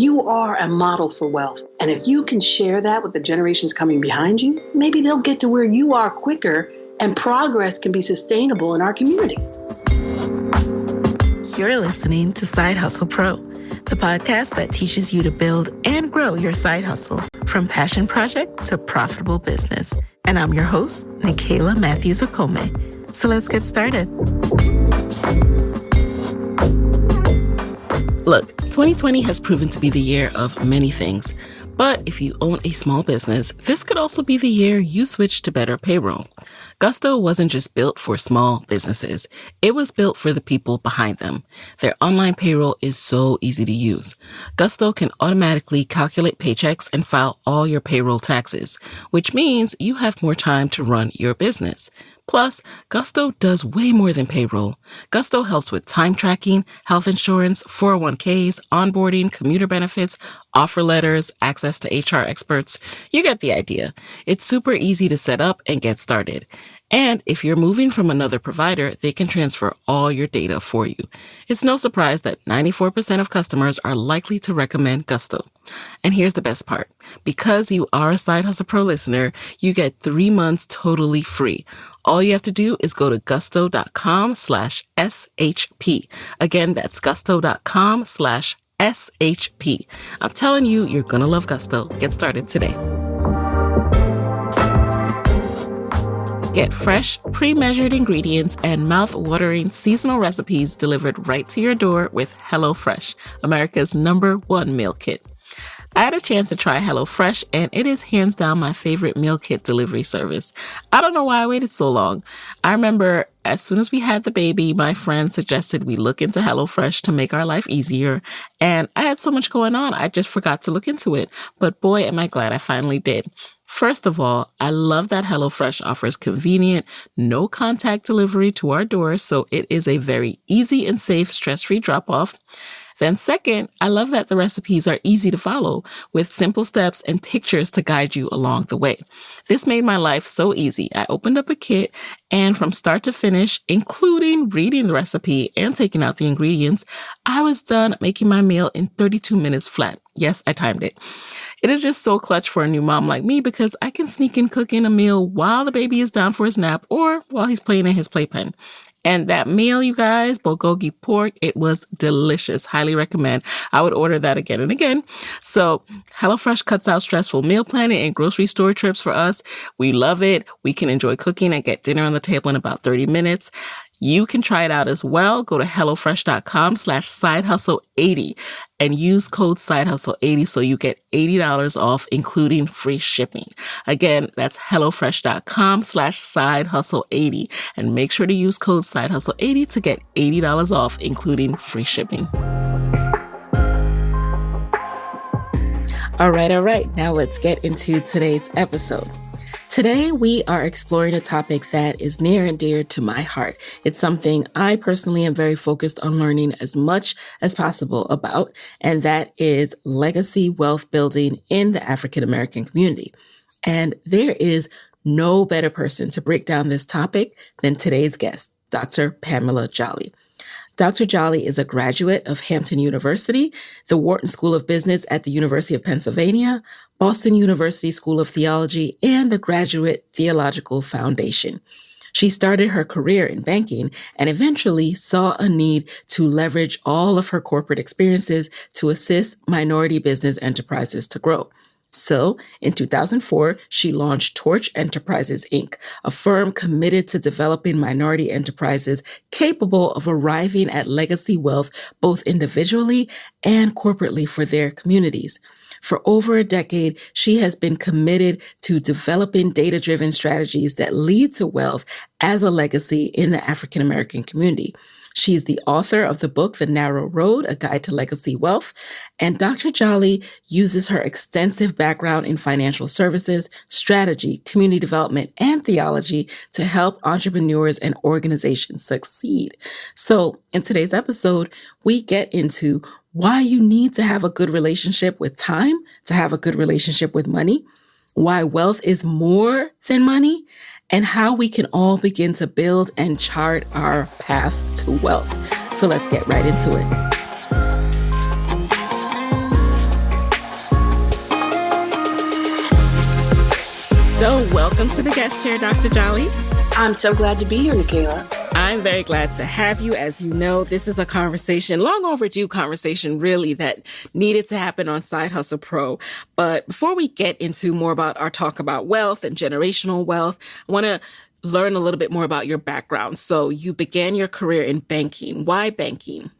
You are a model for wealth. And if you can share that with the generations coming behind you, maybe they'll get to where you are quicker and progress can be sustainable in our community. You're listening to Side Hustle Pro, the podcast that teaches you to build and grow your side hustle from passion project to profitable business. And I'm your host, Nicaila Matthews-Okome. So let's get started. Look, 2020 has proven to be the year of many things. But if you own a small business, this could also be the year you switch to better payroll. Gusto wasn't just built for small businesses. It was built for the people behind them. Their online payroll is so easy to use. Gusto can automatically calculate paychecks and file all your payroll taxes, which means you have more time to run your business. Plus, Gusto does way more than payroll. Gusto helps with time tracking, health insurance, 401ks, onboarding, commuter benefits, offer letters, access to HR experts. You get the idea. It's super easy to set up and get started. And if you're moving from another provider, they can transfer all your data for you. It's no surprise that 94% of customers are likely to recommend Gusto. And here's the best part. Because you are a Side Hustle Pro listener, you get 3 months totally free. All you have to do is go to gusto.com/SHP. Again, that's gusto.com/SHP. I'm telling you, you're going to love Gusto. Get started today. Get fresh, pre-measured ingredients and mouth-watering seasonal recipes delivered right to your door with HelloFresh, America's #1 meal kit. I had a chance to try HelloFresh, and it is hands down my favorite meal kit delivery service. I don't know why I waited so long. I remember as soon as we had the baby, my friend suggested we look into HelloFresh to make our life easier, and I had so much going on, I just forgot to look into it. But boy, am I glad I finally did. First of all, I love that HelloFresh offers convenient, no-contact delivery to our door, so it is a very easy and safe, stress-free drop-off. Then second, I love that the recipes are easy to follow with simple steps and pictures to guide you along the way. This made my life so easy. I opened up a kit and from start to finish, including reading the recipe and taking out the ingredients, I was done making my meal in 32 minutes flat. Yes, I timed it. It is just so clutch for a new mom like me because I can sneak in cooking a meal while the baby is down for his nap or while he's playing in his playpen. And that meal, you guys, bulgogi pork, it was delicious. Highly recommend. I would order that again and again. So HelloFresh cuts out stressful meal planning and grocery store trips for us. We love it. We can enjoy cooking and get dinner on the table in about 30 minutes. You can try it out as well. Go to HelloFresh.com/SideHustle80 and use code SideHustle80 so you get $80 off, including free shipping. Again, that's HelloFresh.com/SideHustle80 and make sure to use code SideHustle80 to get $80 off, including free shipping. All right. Now let's get into today's episode. Today, we are exploring a topic that is near and dear to my heart. It's something I personally am very focused on learning as much as possible about, and that is legacy wealth building in the African American community. And there is no better person to break down this topic than today's guest, Dr. Pamela Jolly. Dr. Jolly is a graduate of Hampton University, the Wharton School of Business at the University of Pennsylvania, Boston University School of Theology, and the Graduate Theological Foundation. She started her career in banking and eventually saw a need to leverage all of her corporate experiences to assist minority business enterprises to grow. So, in 2004, she launched Torch Enterprises, Inc., a firm committed to developing minority enterprises capable of arriving at legacy wealth both individually and corporately for their communities. For over a decade, she has been committed to developing data-driven strategies that lead to wealth as a legacy in the African American community. She is the author of the book, The Narrow Road, A Guide to Legacy Wealth. And Dr. Jolly uses her extensive background in financial services, strategy, community development, and theology to help entrepreneurs and organizations succeed. So in today's episode, we get into why you need to have a good relationship with time, to have a good relationship with money, why wealth is more than money, and how we can all begin to build and chart our path to wealth. So let's get right into it. So welcome to the guest chair, Dr. Jolly. I'm so glad to be here, Nicaila. I'm very glad to have you. As you know, this is a conversation, long overdue conversation, really, that needed to happen on Side Hustle Pro. But before we get into more about our talk about wealth and generational wealth, I want to learn a little bit more about your background. So you began your career in banking. Why banking?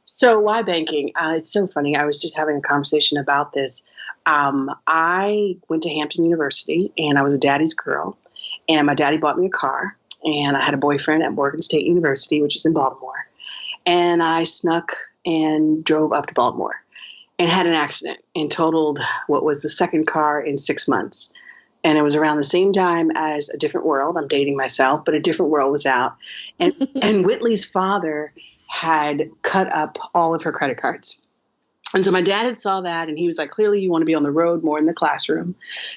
So why banking? It's so funny. I was just having a conversation about this. I went to Hampton University and I was a daddy's girl, and my daddy bought me a car, and I had a boyfriend at Morgan State University, which is in Baltimore. And I snuck and drove up to Baltimore and had an accident and totaled what was the second car in 6 months. And it was around the same time as A Different World. I'm dating myself, but A Different World was out. And Whitley's father had cut up all of her credit cards. And so my dad had saw that, and he was like, clearly you want to be on the road more in the classroom.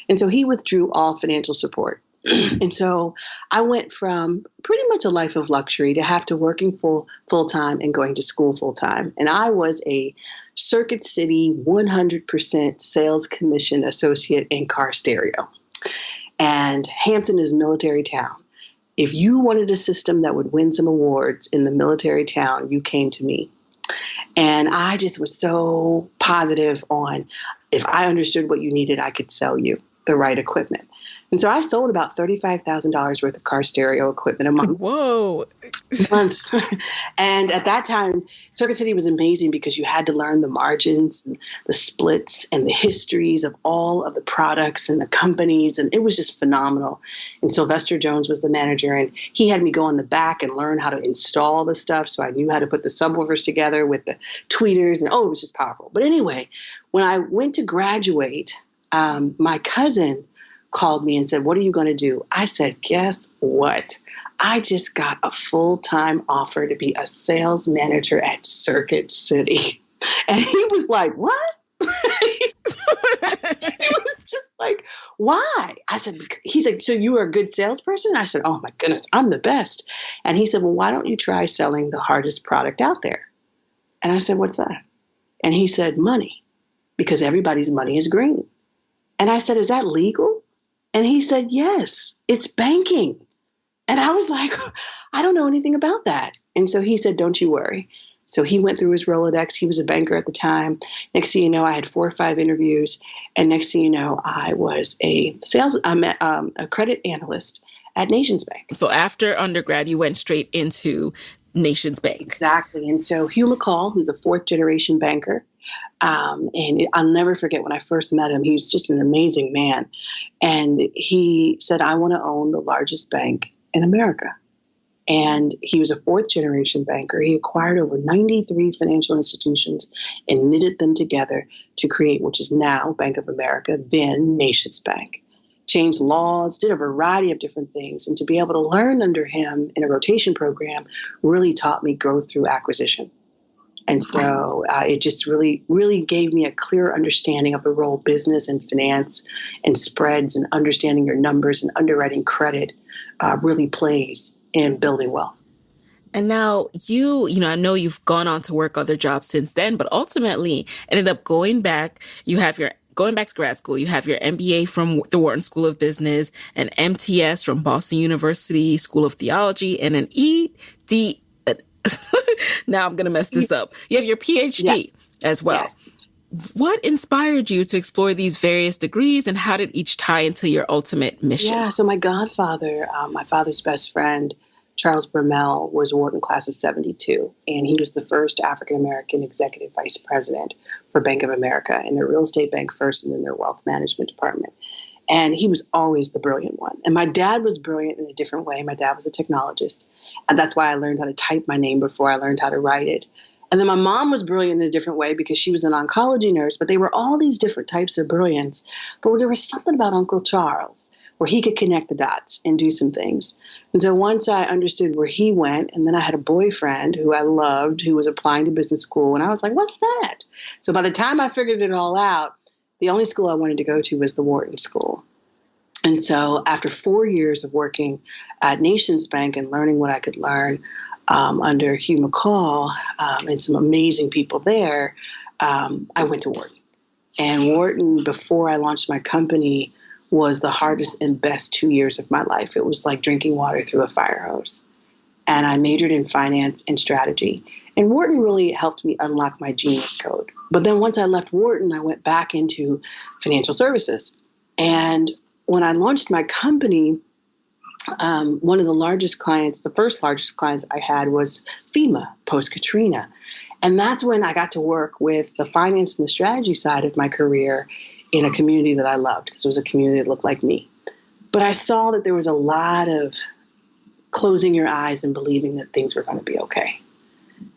And so he withdrew all financial support. And so I went from pretty much a life of luxury to have to working full time and going to school full time. And I was a Circuit City 100% sales commission associate in car stereo. And Hampton is a military town. If you wanted a system that would win some awards in the military town, you came to me. And I just was so positive on if I understood what you needed, I could sell you the right equipment. And so I sold about $35,000 worth of car stereo equipment a month. Whoa. And at that time, Circuit City was amazing because you had to learn the margins, and the splits, and the histories of all of the products and the companies. And it was just phenomenal. And Sylvester Jones was the manager, and he had me go in the back and learn how to install the stuff. So I knew how to put the subwoofers together with the tweeters. And it was just powerful. But anyway, when I went to graduate, my cousin called me and said, what are you going to do? I said, guess what? I just got a full-time offer to be a sales manager at Circuit City. And he was like, what? He was just like, why? I said, he's like, so you are a good salesperson? I said, oh my goodness, I'm the best. And he said, well, why don't you try selling the hardest product out there? And I said, what's that? And he said, money, because everybody's money is green. And I said, is that legal? And he said, yes, it's banking. And I was like, I don't know anything about that. And so he said, don't you worry. So he went through his Rolodex. He was a banker at the time. Next thing you know, I had 4 or 5 interviews. And next thing you know, I was a credit analyst at Nations Bank. So after undergrad, you went straight into Nations Bank. Exactly. And so Hugh McCall, who's a 4th generation banker, and I'll never forget when I first met him. He was just an amazing man. And he said, I want to own the largest bank in America. And he was a 4th generation banker. He acquired over 93 financial institutions and knitted them together to create, which is now Bank of America, then Nations Bank. Changed laws, did a variety of different things. And to be able to learn under him in a rotation program really taught me growth through acquisition. And so it just really, really gave me a clear understanding of the role business and finance and spreads and understanding your numbers and underwriting credit really plays in building wealth. And now I know you've gone on to work other jobs since then, but ultimately ended up going back to grad school. You have your MBA from the Wharton School of Business, an MTS from Boston University School of Theology, and an ED. Now I'm going to mess this up. You have your PhD as well. Yes. What inspired you to explore these various degrees, and how did each tie into your ultimate mission? Yeah, so my godfather, my father's best friend, Charles Burmell, was a Wharton class of 72, and he was the first African-American executive vice president for Bank of America, in their real estate bank first and then their wealth management department. And he was always the brilliant one. And my dad was brilliant in a different way. My dad was a technologist. And that's why I learned how to type my name before I learned how to write it. And then my mom was brilliant in a different way because she was an oncology nurse. But they were all these different types of brilliance. But there was something about Uncle Charles where he could connect the dots and do some things. And so once I understood where he went, and then I had a boyfriend who I loved who was applying to business school. And I was like, what's that? So by the time I figured it all out, the only school I wanted to go to was the Wharton School. And so after 4 years of working at Nations Bank and learning what I could learn under Hugh McCall and some amazing people there, I went to Wharton. And Wharton, before I launched my company, was the hardest and best 2 years of my life. It was like drinking water through a fire hose. And I majored in finance and strategy. And Wharton really helped me unlock my genius code. But then once I left Wharton, I went back into financial services. And when I launched my company, one of the largest clients, the first largest clients I had was FEMA post-Katrina. And that's when I got to work with the finance and the strategy side of my career in a community that I loved, because it was a community that looked like me. But I saw that there was a lot of closing your eyes and believing that things were going to be okay.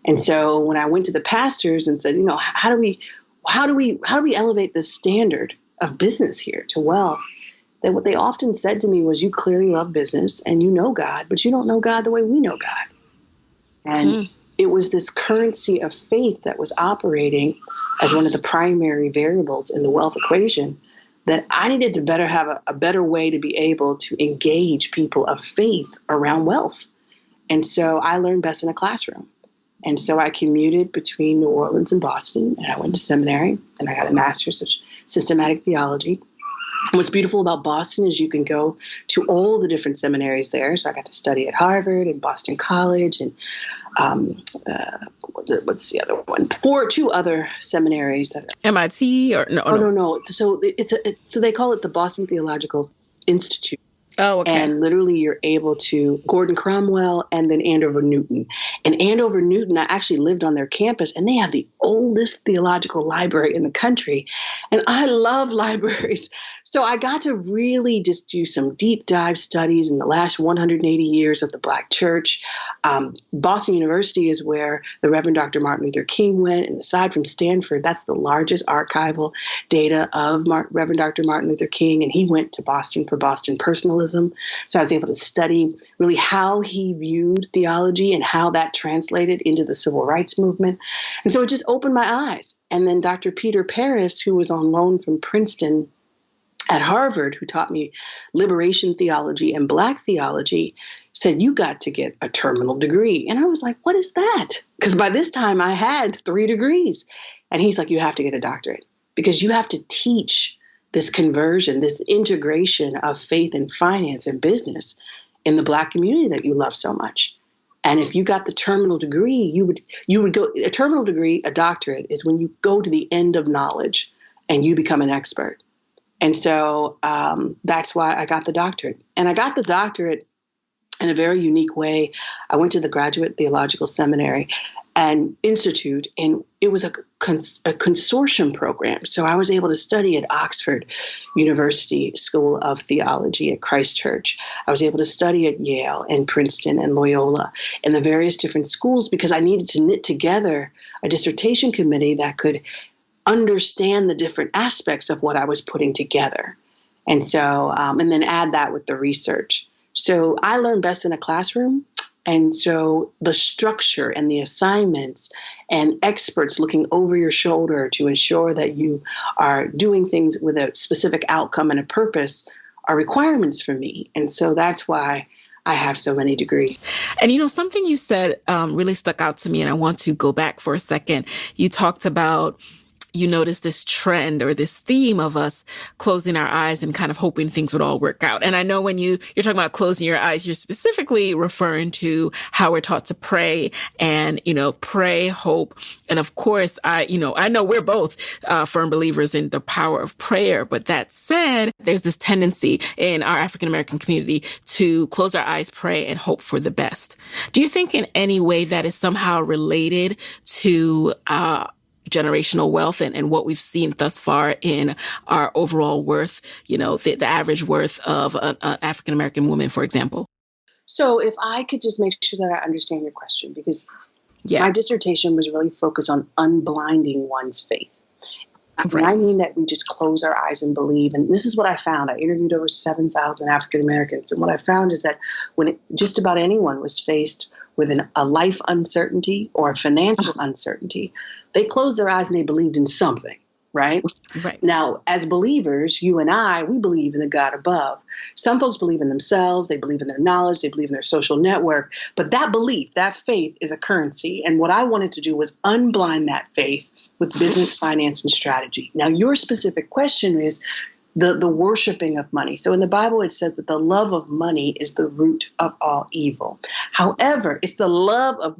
And so when I went to the pastors and said, how do we elevate the standard of business here to wealth? That what they often said to me was, you clearly love business and you know God, but you don't know God the way we know God. And it was this currency of faith that was operating as one of the primary variables in the wealth equation, that I needed to better have a better way to be able to engage people of faith around wealth. And so I learned best in a classroom. And so I commuted between New Orleans and Boston, and I went to seminary, and I got a master's of systematic theology. What's beautiful about Boston is you can go to all the different seminaries there. So I got to study at Harvard and Boston College and what's the other one? Two other seminaries. That MIT or no? Oh, no. So so they call it the Boston Theological Institute. Oh, okay. And literally you're able to Gordon Cromwell and then Andover Newton. And Andover Newton, I actually lived on their campus, and they have the oldest theological library in the country. And I love libraries. So I got to really just do some deep dive studies in the last 180 years of the Black church. Boston University is where the Reverend Dr. Martin Luther King went. And aside from Stanford, that's the largest archival data of Reverend Dr. Martin Luther King. And he went to Boston for Boston personalism. So I was able to study really how he viewed theology and how that translated into the civil rights movement. And so it just opened my eyes. And then Dr. Peter Paris, who was on loan from Princeton at Harvard, who taught me liberation theology and Black theology, said, you got to get a terminal degree. And I was like, what is that? Because by this time I had 3 degrees. And he's like, you have to get a doctorate because you have to teach this conversion, this integration of faith and finance and business in the Black community that you love so much. And if you got the terminal degree, you would go, a terminal degree, a doctorate is when you go to the end of knowledge and you become an expert. And so that's why I got the doctorate. And I got the doctorate in a very unique way. I went to the Graduate Theological Seminary and Institute, and it was a consortium program. So I was able to study at Oxford University School of Theology at Christ Church. I was able to study at Yale and Princeton and Loyola and the various different schools because I needed to knit together a dissertation committee that could understand the different aspects of what I was putting together. And so, and then add that with the research. So I learned best in a classroom. And so the structure and the assignments and experts looking over your shoulder to ensure that you are doing things with a specific outcome and a purpose are requirements for me. And so that's why I have so many degrees. And, something you said really stuck out to me, and I want to go back for a second. You talked about you noticed this trend or this theme of us closing our eyes and kind of hoping things would all work out. And I know when you're talking about closing your eyes, you're specifically referring to how we're taught to pray and, pray, hope. And of course, I know we're both firm believers in the power of prayer. But that said, there's this tendency in our African American community to close our eyes, pray, and hope for the best. Do you think in any way that is somehow related to generational wealth and what we've seen thus far in our overall worth, the average worth of an African-American woman, for example? So if I could just make sure that I understand your question, because my dissertation was really focused on unblinding one's faith. Right. I mean that we just close our eyes and believe. And this is what I found. I interviewed over 7,000 African Americans. And what I found is that when just about anyone was faced with a life uncertainty or a financial uncertainty, they closed their eyes and they believed in something, right? Right. Now, as believers, you and I, we believe in the God above. Some folks believe in themselves. They believe in their knowledge. They believe in their social network. But that belief, that faith is a currency. And what I wanted to do was unblind that faith with business, finance, and strategy. Now, your specific question is, the worshiping of money. So in the Bible, it says that the love of money is the root of all evil. However, it's the love of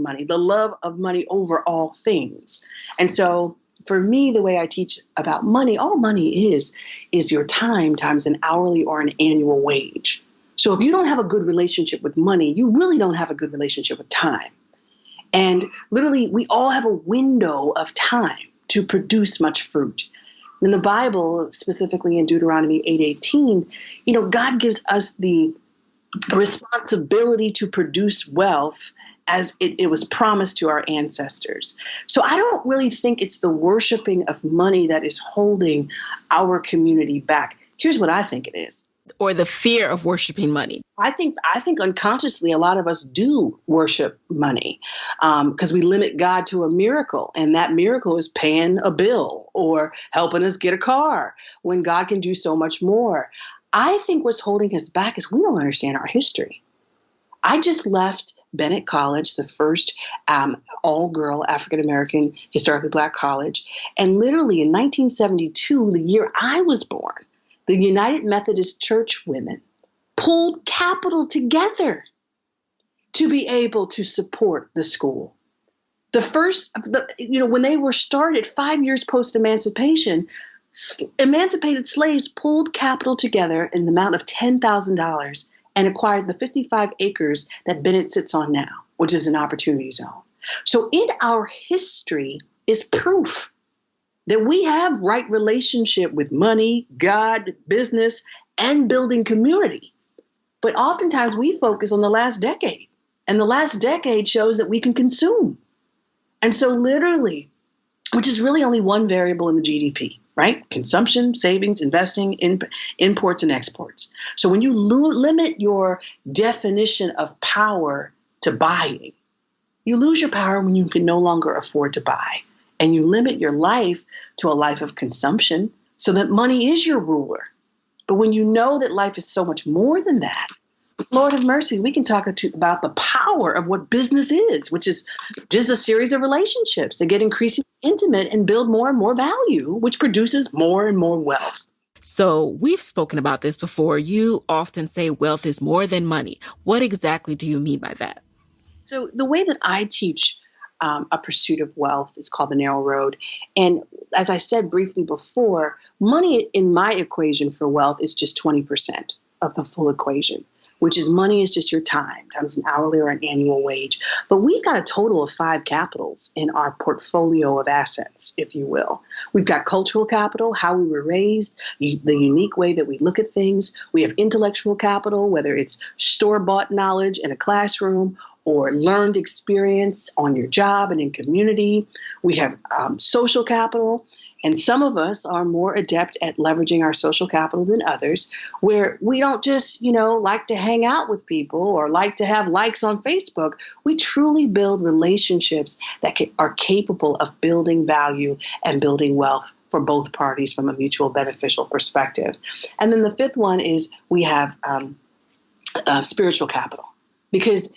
money over all things. And so for me, the way I teach about money, all money is your time times an hourly or an annual wage. So if you don't have a good relationship with money, you really don't have a good relationship with time. And literally, we all have a window of time to produce much fruit. In the Bible, specifically in Deuteronomy 8:18, God gives us the responsibility to produce wealth as it was promised to our ancestors. So I don't really think it's the worshiping of money that is holding our community back. Here's what I think it is. Or the fear of worshiping money. I think unconsciously a lot of us do worship money because we limit God to a miracle, and that miracle is paying a bill or helping us get a car when God can do so much more. I think what's holding us back is we don't understand our history. I just left Bennett College, the first all-girl African-American historically Black college, and literally in 1972, the year I was born, the United Methodist Church women pulled capital together to be able to support the school. When they were started 5 years post-emancipation, emancipated slaves pulled capital together in the amount of $10,000 and acquired the 55 acres that Bennett sits on now, which is an opportunity zone. So in our history is proof that we have right relationship with money, God, business, and building community. But oftentimes we focus on the last decade, and the last decade shows that we can consume. And so literally, which is really only one variable in the GDP, right? Consumption, savings, investing, imports, and exports. So when you limit your definition of power to buying, you lose your power when you can no longer afford to buy. And you limit your life to a life of consumption so that money is your ruler. But when you know that life is so much more than that, Lord have mercy, we can talk about the power of what business is, which is just a series of relationships that get increasingly intimate and build more and more value, which produces more and more wealth. So we've spoken about this before. You often say wealth is more than money. What exactly do you mean by that? So the way that I teach a pursuit of wealth is called the narrow road. And as I said briefly before, money in my equation for wealth is just 20% of the full equation, which is money is just your time times an hourly or an annual wage. But we've got a total of 5 capitals in our portfolio of assets, if you will. We've got cultural capital, how we were raised, the unique way that we look at things. We have intellectual capital, whether it's store-bought knowledge in a classroom or learned experience on your job and in community. We have social capital, and some of us are more adept at leveraging our social capital than others, where we don't just, like to hang out with people or like to have likes on Facebook. We truly build relationships that are capable of building value and building wealth for both parties from a mutual beneficial perspective. And then the 5th one is we have spiritual capital. Because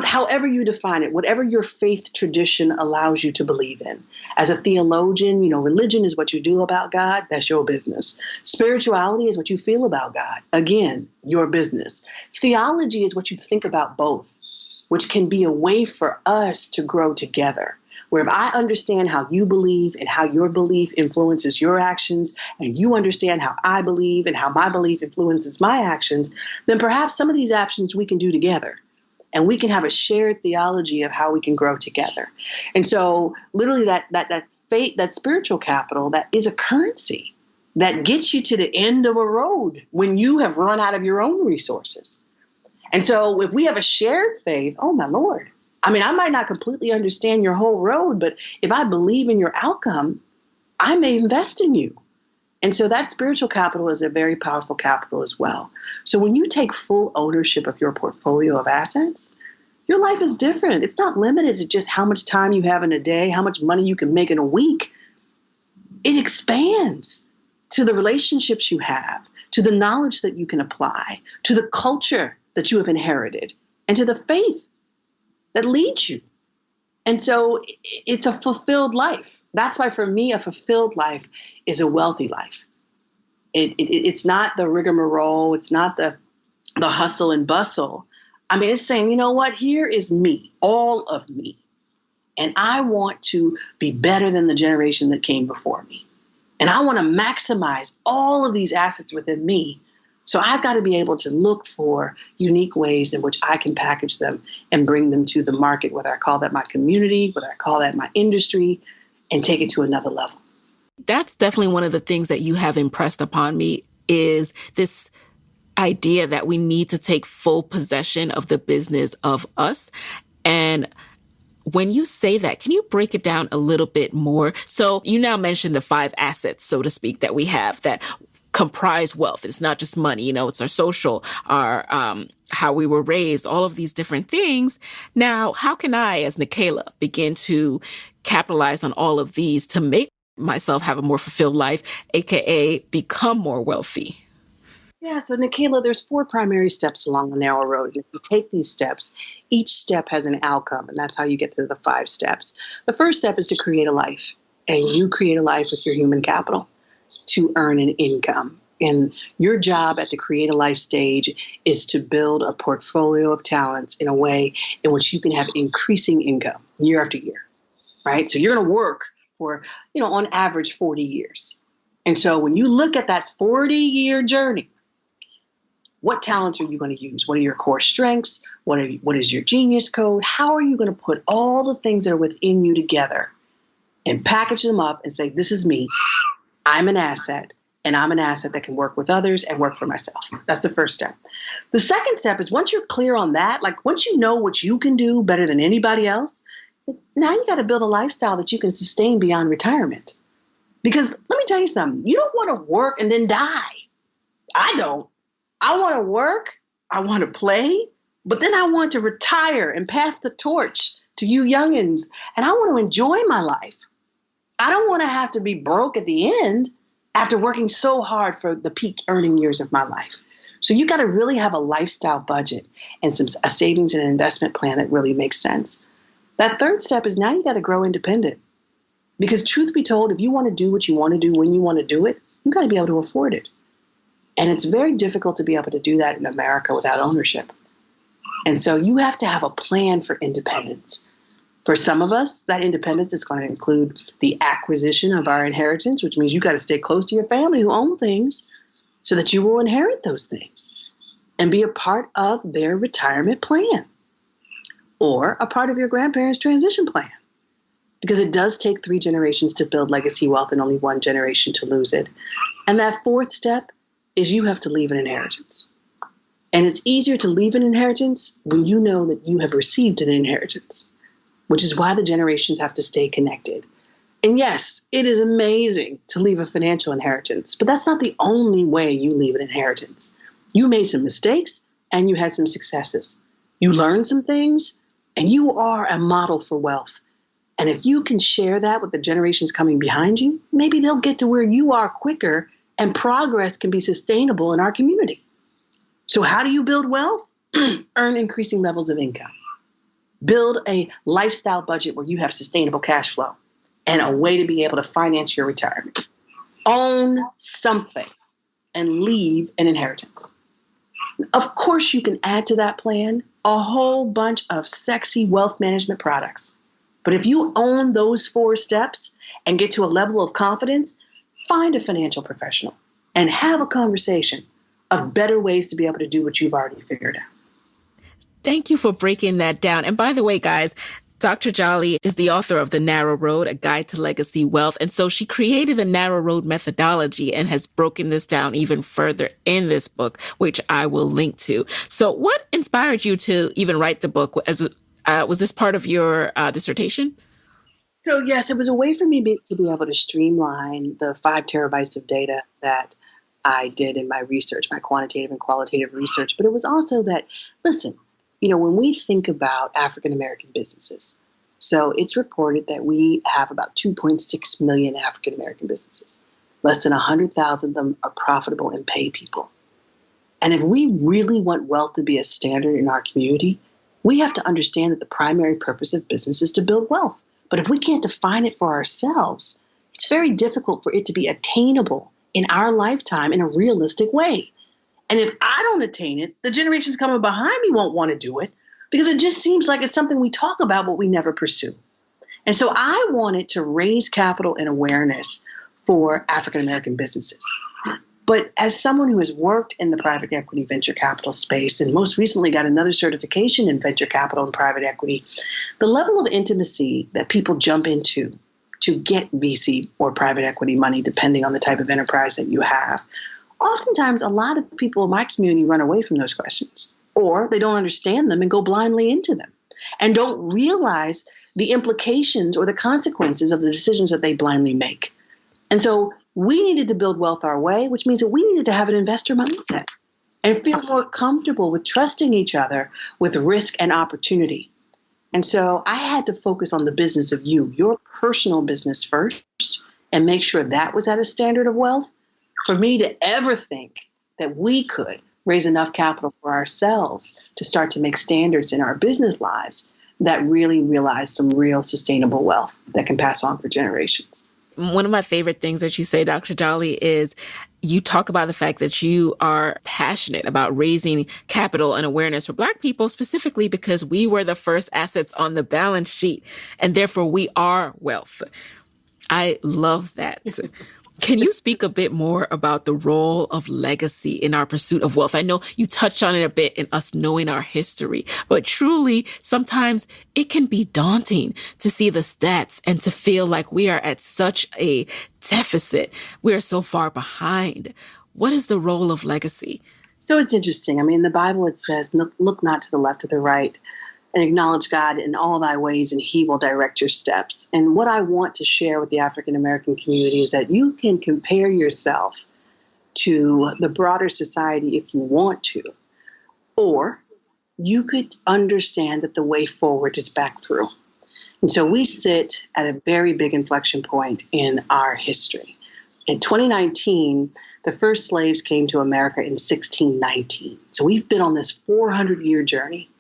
however you define it, whatever your faith tradition allows you to believe in. As a theologian, religion is what you do about God. That's your business. Spirituality is what you feel about God. Again, your business. Theology is what you think about both, which can be a way for us to grow together. Where if I understand how you believe and how your belief influences your actions, and you understand how I believe and how my belief influences my actions, then perhaps some of these actions we can do together. And we can have a shared theology of how we can grow together. And so literally that faith, that spiritual capital, that is a currency that gets you to the end of a road when you have run out of your own resources. And so if we have a shared faith, oh my Lord, I might not completely understand your whole road, but if I believe in your outcome, I may invest in you. And so that spiritual capital is a very powerful capital as well. So when you take full ownership of your portfolio of assets, your life is different. It's not limited to just how much time you have in a day, how much money you can make in a week. It expands to the relationships you have, to the knowledge that you can apply, to the culture that you have inherited, and to the faith that leads you. And so it's a fulfilled life. That's why for me, a fulfilled life is a wealthy life. It's not the rigmarole. It's not the hustle and bustle. I mean, it's saying, you know what? Here is me, all of me. And I want to be better than the generation that came before me. And I want to maximize all of these assets within me. So I've got to be able to look for unique ways in which I can package them and bring them to the market, whether I call that my community, whether I call that my industry, and take it to another level. That's definitely one of the things that you have impressed upon me is this idea that we need to take full possession of the business of us. And when you say that, can you break it down a little bit more? So you now mentioned the 5 assets, so to speak, that we have that comprise wealth. It's not just money, it's our social, our how we were raised, all of these different things. Now, how can I, as Nicaila, begin to capitalize on all of these to make myself have a more fulfilled life, aka become more wealthy? Yeah, so Nicaila, there's 4 primary steps along the narrow road. If you take these steps, each step has an outcome, and that's how you get to the 5 steps. The first step is to create a life, and you create a life with your human capital to earn an income. And your job at the create a life stage is to build a portfolio of talents in a way in which you can have increasing income year after year, right? So you're going to work for, on average 40 years. And so when you look at that 40-year journey, what talents are you going to use? What are your core strengths? What is your genius code? How are you going to put all the things that are within you together and package them up and say, this is me. I'm an asset, and I'm an asset that can work with others and work for myself. That's the first step. The second step is once you're clear on that, like once you know what you can do better than anybody else, now you got to build a lifestyle that you can sustain beyond retirement. Because let me tell you something, you don't want to work and then die. I don't. I want to work, I want to play, but then I want to retire and pass the torch to you youngins, and I want to enjoy my life. I don't want to have to be broke at the end after working so hard for the peak earning years of my life. So you got to really have a lifestyle budget and a savings and an investment plan that really makes sense. That third step is now you got to grow independent. Because truth be told, if you want to do what you want to do when you want to do it, you got to be able to afford it. And it's very difficult to be able to do that in America without ownership. And so you have to have a plan for independence. For some of us, that independence is going to include the acquisition of our inheritance, which means you got to stay close to your family who own things so that you will inherit those things and be a part of their retirement plan or a part of your grandparents' transition plan. Because it does take 3 generations to build legacy wealth and only 1 generation to lose it. And that fourth step is you have to leave an inheritance. And it's easier to leave an inheritance when you know that you have received an inheritance, which is why the generations have to stay connected. And yes, it is amazing to leave a financial inheritance, but that's not the only way you leave an inheritance. You made some mistakes and you had some successes. You learned some things and you are a model for wealth. And if you can share that with the generations coming behind you, maybe they'll get to where you are quicker and progress can be sustainable in our community. So how do you build wealth? Earn increasing levels of income. Build a lifestyle budget where you have sustainable cash flow and a way to be able to finance your retirement. Own something and leave an inheritance. Of course, you can add to that plan a whole bunch of sexy wealth management products. But if you own those 4 steps and get to a level of confidence, find a financial professional and have a conversation of better ways to be able to do what you've already figured out. Thank you for breaking that down. And by the way, guys, Dr. Jolly is the author of The Narrow Road, A Guide to Legacy Wealth. And so she created the Narrow Road methodology and has broken this down even further in this book, which I will link to. So what inspired you to even write the book? Was this part of your dissertation? So yes, it was a way for me to be able to streamline the 5 terabytes of data that I did in my research, my quantitative and qualitative research. But it was also that, listen, when we think about African-American businesses, so it's reported that we have about 2.6 million African-American businesses. Less than 100,000 of them are profitable and pay people. And if we really want wealth to be a standard in our community, we have to understand that the primary purpose of business is to build wealth. But if we can't define it for ourselves, it's very difficult for it to be attainable in our lifetime in a realistic way. And if I don't attain it, the generations coming behind me won't want to do it because it just seems like it's something we talk about, but we never pursue. And so I wanted to raise capital and awareness for African-American businesses. But as someone who has worked in the private equity venture capital space and most recently got another certification in venture capital and private equity, the level of intimacy that people jump into to get VC or private equity money, depending on the type of enterprise that you have, oftentimes a lot of people in my community run away from those questions, or they don't understand them and go blindly into them and don't realize the implications or the consequences of the decisions that they blindly make. And so we needed to build wealth our way, which means that we needed to have an investor mindset and feel more comfortable with trusting each other with risk and opportunity. And so I had to focus on the business of you, your personal business first, and make sure that was at a standard of wealth for me to ever think that we could raise enough capital for ourselves to start to make standards in our business lives that really realize some real sustainable wealth that can pass on for generations. One of my favorite things that you say, Dr. Jolly, is you talk about the fact that you are passionate about raising capital and awareness for Black people, specifically because we were the first assets on the balance sheet, and therefore we are wealth. I love that. Can you speak a bit more about the role of legacy in our pursuit of wealth? I know you touched on it a bit in us knowing our history, but truly, sometimes it can be daunting to see the stats and to feel like we are at such a deficit. We are so far behind. What is the role of legacy? So it's interesting. I mean, in the Bible, it says, look not to the left or the right, and acknowledge God in all thy ways, and he will direct your steps. And what I want to share with the African-American community is that you can compare yourself to the broader society if you want to, or you could understand that the way forward is back through. And so we sit at a very big inflection point in our history. In 2019, the first slaves came to America in 1619. So we've been on this 400-year journey.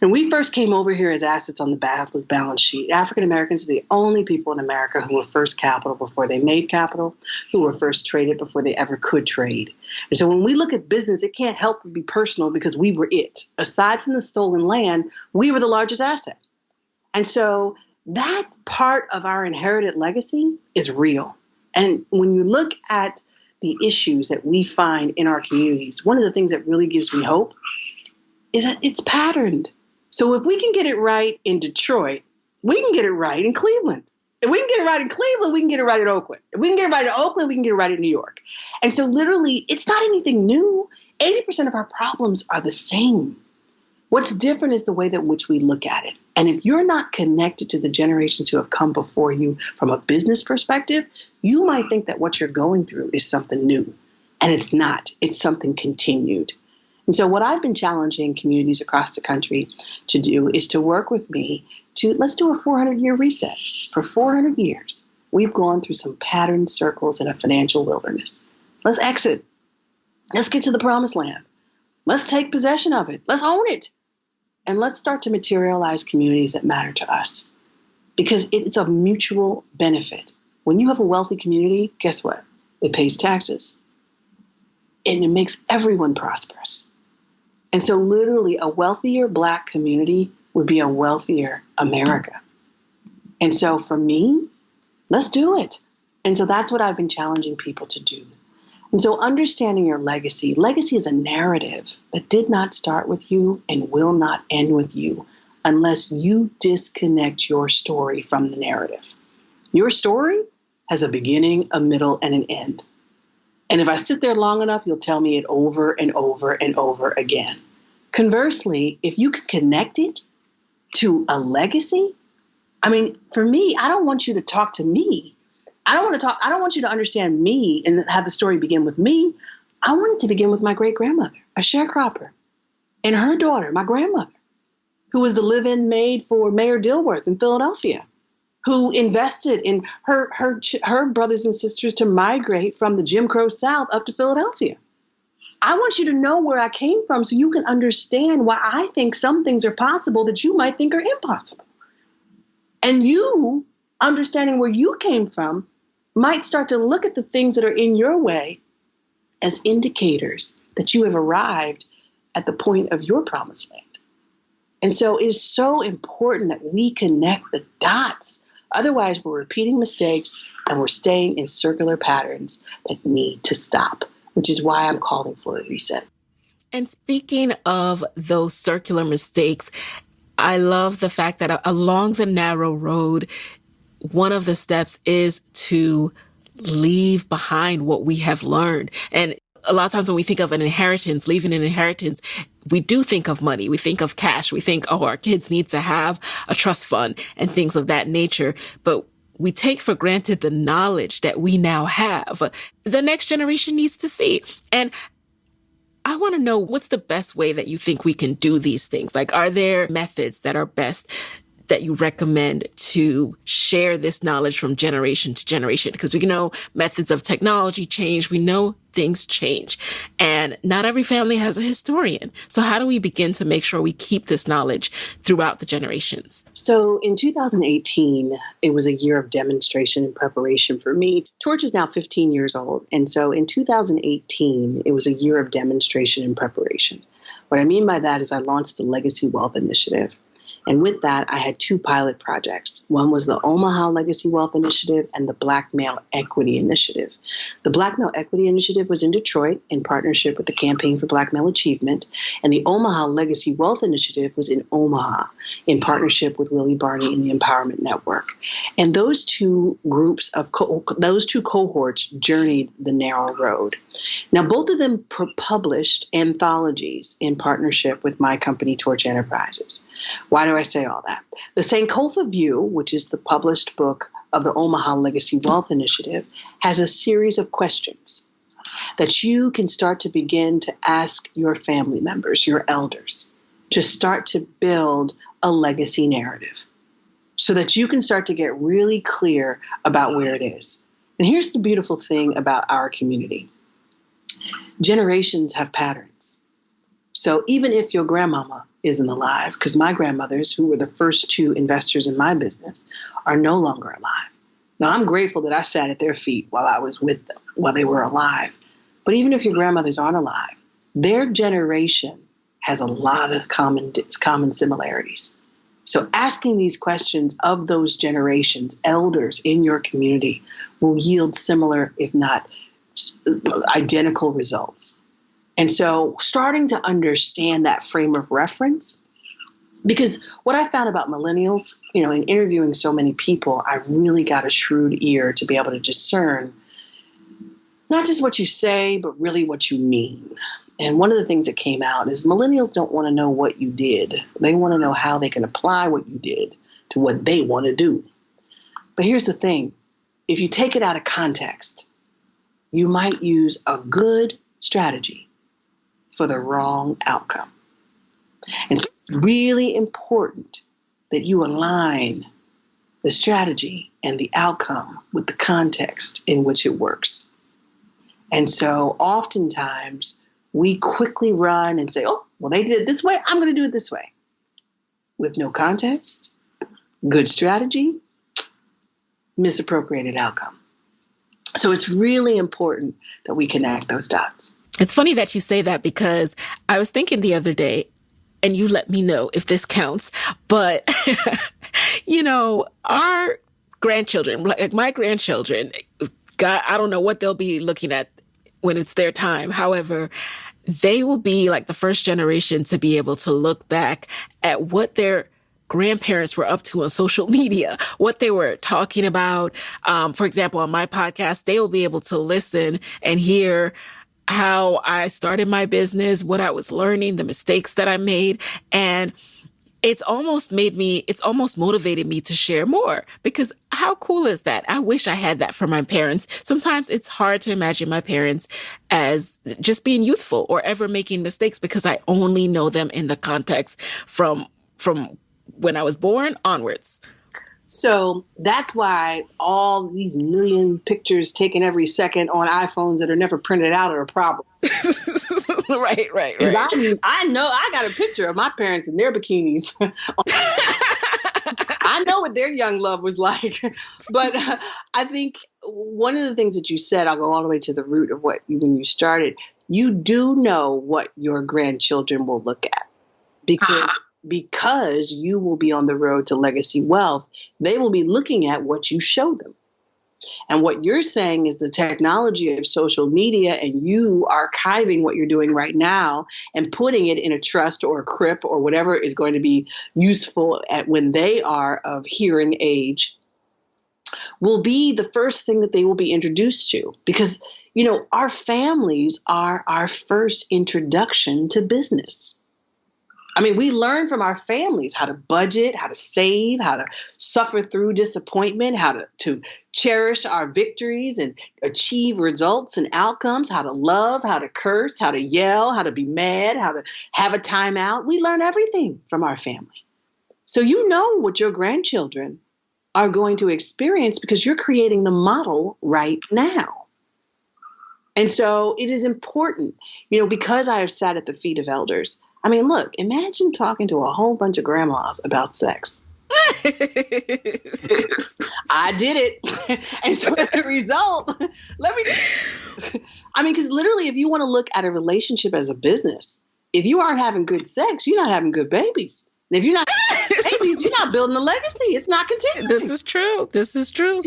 When we first came over here as assets on the balance sheet, African Americans are the only people in America who were first capital before they made capital, who were first traded before they ever could trade. And so when we look at business, it can't help but be personal because we were it. Aside from the stolen land, we were the largest asset. And so that part of our inherited legacy is real. And when you look at the issues that we find in our communities, one of the things that really gives me hope is that it's patterned. So if we can get it right in Detroit, we can get it right in Cleveland. If we can get it right in Cleveland, we can get it right in Oakland. If we can get it right in Oakland, we can get it right in New York. And so literally, it's not anything new. 80% of our problems are the same. What's different is the way that which we look at it. And if you're not connected to the generations who have come before you from a business perspective, you might think that what you're going through is something new. And it's not. It's something continued. And so what I've been challenging communities across the country to do is to work with me to, let's do a 400-year reset. For 400 years, we've gone through some patterned circles in a financial wilderness. Let's exit. Let's get to the promised land. Let's take possession of it. Let's own it. And let's start to materialize communities that matter to us. Because it's of mutual benefit. When you have a wealthy community, guess what? It pays taxes. And it makes everyone prosperous. And so literally a wealthier Black community would be a wealthier America. And so for me, let's do it. And so that's what I've been challenging people to do. And so understanding your legacy is a narrative that did not start with you and will not end with you unless you disconnect your story from the narrative. Your story has a beginning, a middle, and an end. And if I sit there long enough, you'll tell me it over and over and over again. Conversely, if you can connect it to a legacy, I mean, for me, I don't want you to talk to me. I don't want you to understand me and have the story begin with me. I want it to begin with my great-grandmother, a sharecropper, and her daughter, my grandmother, who was the live-in maid for Mayor Dilworth in Philadelphia, who invested in her brothers and sisters to migrate from the Jim Crow South up to Philadelphia. I want you to know where I came from so you can understand why I think some things are possible that you might think are impossible. And you, understanding where you came from, might start to look at the things that are in your way as indicators that you have arrived at the point of your promised land. And so it is so important that we connect the dots. Otherwise, we're repeating mistakes and we're staying in circular patterns that need to stop, which is why I'm calling for a reset. And speaking of those circular mistakes, I love the fact that along the narrow road, one of the steps is to leave behind what we have learned. And a lot of times when we think of an inheritance, leaving an inheritance, we do think of money. We think of cash. We think, oh, our kids need to have a trust fund and things of that nature. But we take for granted the knowledge that we now have. The next generation needs to see. And I want to know, what's the best way that you think we can do these things? Like, are there methods that are best that you recommend to share this knowledge from generation to generation? Because we know methods of technology change. We know things change. And not every family has a historian. So how do we begin to make sure we keep this knowledge throughout the generations? So in 2018, it was a year of demonstration and preparation for me. Torch is now 15 years old. And so in 2018, it was a year of demonstration and preparation. What I mean by that is I launched the Legacy Wealth Initiative. And with that, I had two pilot projects. One was the Omaha Legacy Wealth Initiative and the Black Male Equity Initiative. The Black Male Equity Initiative was in Detroit in partnership with the Campaign for Black Male Achievement. And the Omaha Legacy Wealth Initiative was in Omaha in partnership with Willie Barney and the Empowerment Network. And those two groups of those two cohorts journeyed the narrow road. Now, both of them published anthologies in partnership with my company, Torch Enterprises. Why do I say all that? The Sankofa View, which is the published book of the Omaha Legacy Wealth Initiative, has a series of questions that you can start to begin to ask your family members, your elders, to start to build a legacy narrative so that you can start to get really clear about where it is. And here's the beautiful thing about our community. Generations have patterns. So even if your grandmama isn't alive, because my grandmothers, who were the first two investors in my business, are no longer alive. Now, I'm grateful that I sat at their feet while I was with them, while they were alive. But even if your grandmothers aren't alive, their generation has a lot of common similarities. So asking these questions of those generations, elders in your community, will yield similar, if not identical results. And so starting to understand that frame of reference, because what I found about millennials, in interviewing so many people, I really got a shrewd ear to be able to discern not just what you say, but really what you mean. And one of the things that came out is millennials don't want to know what you did. They want to know how they can apply what you did to what they want to do. But here's the thing. If you take it out of context, you might use a good strategy for the wrong outcome. And so it's really important that you align the strategy and the outcome with the context in which it works. And so oftentimes we quickly run and say, oh, well, they did it this way, I'm going to do it this way. With no context, good strategy, misappropriated outcome. So it's really important that we connect those dots. It's funny that you say that, because I was thinking the other day, and you let me know if this counts, but, our grandchildren, like my grandchildren, God, I don't know what they'll be looking at when it's their time. However, they will be like the first generation to be able to look back at what their grandparents were up to on social media, what they were talking about. For example, on my podcast, they will be able to listen and hear how I started my business, what I was learning, the mistakes that I made. And it's almost motivated me to share more, because how cool is that? I wish I had that for my parents. Sometimes it's hard to imagine my parents as just being youthful or ever making mistakes, because I only know them in the context from when I was born onwards. So that's why all these million pictures taken every second on iPhones that are never printed out are a problem. Right. Because I know I got a picture of my parents in their bikinis. I I know what their young love was like. But I think one of the things that you said, I'll go all the way to the root of when you started, you do know what your grandchildren will look at because you will be on the road to legacy wealth. They will be looking at what you show them. And what you're saying is the technology of social media and you archiving what you're doing right now and putting it in a trust or a CRIP or whatever is going to be useful when they are of hearing age will be the first thing that they will be introduced to. Because, our families are our first introduction to business. I mean, we learn from our families how to budget, how to save, how to suffer through disappointment, how to cherish our victories and achieve results and outcomes, how to love, how to curse, how to yell, how to be mad, how to have a timeout. We learn everything from our family. So you know what your grandchildren are going to experience because you're creating the model right now. And so it is important, because I have sat at the feet of elders. I mean, look, imagine talking to a whole bunch of grandmas about sex. I did it. And so as a result, because literally, if you want to look at a relationship as a business, if you aren't having good sex, you're not having good babies. And if you're not having babies, you're not building a legacy. It's not continuing. This is true.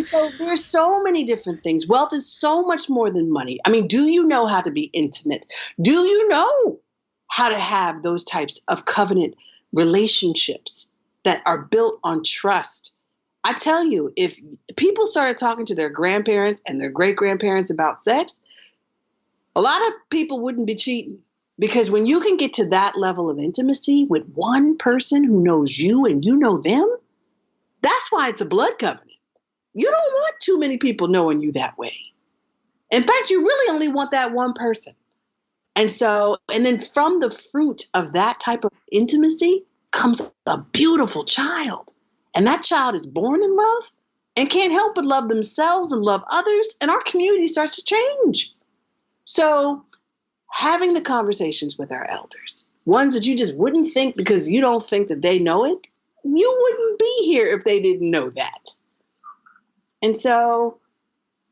So there's so many different things. Wealth is so much more than money. I mean, do you know how to be intimate? Do you know how to have those types of covenant relationships that are built on trust? I tell you, if people started talking to their grandparents and their great-grandparents about sex, a lot of people wouldn't be cheating. Because when you can get to that level of intimacy with one person who knows you and you know them, that's why it's a blood covenant. You don't want too many people knowing you that way. In fact, you really only want that one person. And then from the fruit of that type of intimacy comes a beautiful child. And that child is born in love and can't help but love themselves and love others. And our community starts to change. So having the conversations with our elders, ones that you just wouldn't think because you don't think that they know it, you wouldn't be here if they didn't know that. And so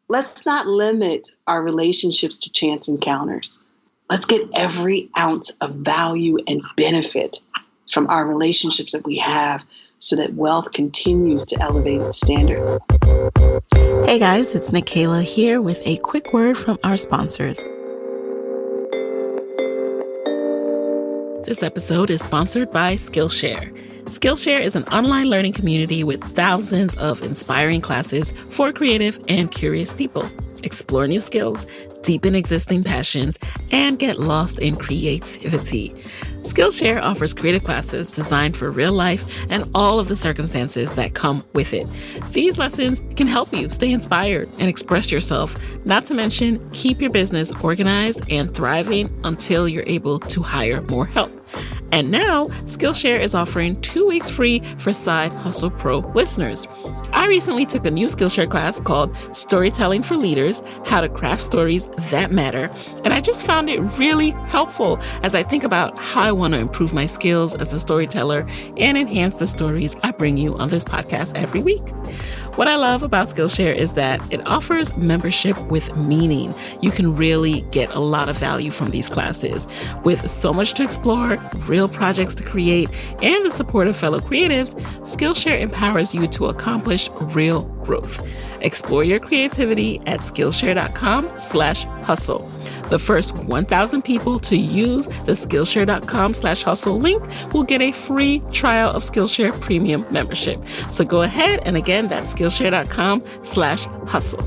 let's not limit our relationships to chance encounters. Let's get every ounce of value and benefit from our relationships that we have so that wealth continues to elevate its standard. Hey guys, it's Nikayla here with a quick word from our sponsors. This episode is sponsored by Skillshare. Skillshare is an online learning community with thousands of inspiring classes for creative and curious people. Explore new skills, deepen existing passions, and get lost in creativity. Skillshare offers creative classes designed for real life and all of the circumstances that come with it. These lessons can help you stay inspired and express yourself, not to mention keep your business organized and thriving until you're able to hire more help. And now, Skillshare is offering 2 weeks free for Side Hustle Pro listeners. I recently took a new Skillshare class called Storytelling for Leaders, How to Craft Stories That Matter, and I just found it really helpful as I think about how I want to improve my skills as a storyteller and enhance the stories I bring you on this podcast every week. What I love about Skillshare is that it offers membership with meaning. You can really get a lot of value from these classes. With so much to explore, real projects to create, and the support of fellow creatives, Skillshare empowers you to accomplish real growth. Explore your creativity at Skillshare.com/hustle. The first 1,000 people to use the Skillshare.com/hustle link will get a free trial of Skillshare Premium membership. So go ahead, and again, that's Skillshare.com/hustle.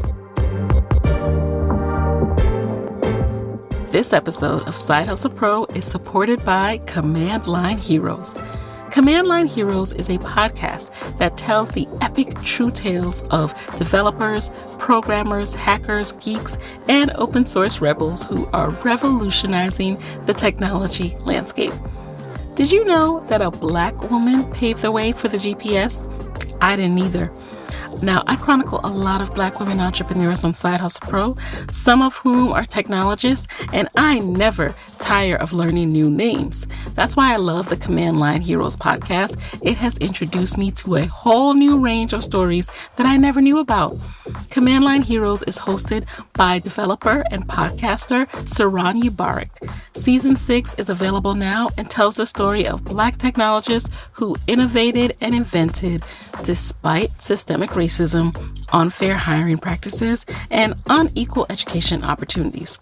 This episode of Side Hustle Pro is supported by Command Line Heroes. Command Line Heroes is a podcast that tells the epic true tales of developers, programmers, hackers, geeks, and open source rebels who are revolutionizing the technology landscape. Did you know that a Black woman paved the way for the GPS? I didn't either. Now, I chronicle a lot of Black women entrepreneurs on Side Hustle Pro, some of whom are technologists, and I never tire of learning new names. That's why I love the Command Line Heroes podcast. It has introduced me to a whole new range of stories that I never knew about. Command Line Heroes is hosted by developer and podcaster Sarani Barak. Season 6 is available now and tells the story of Black technologists who innovated and invented despite systemic racism, unfair hiring practices, and unequal education opportunities.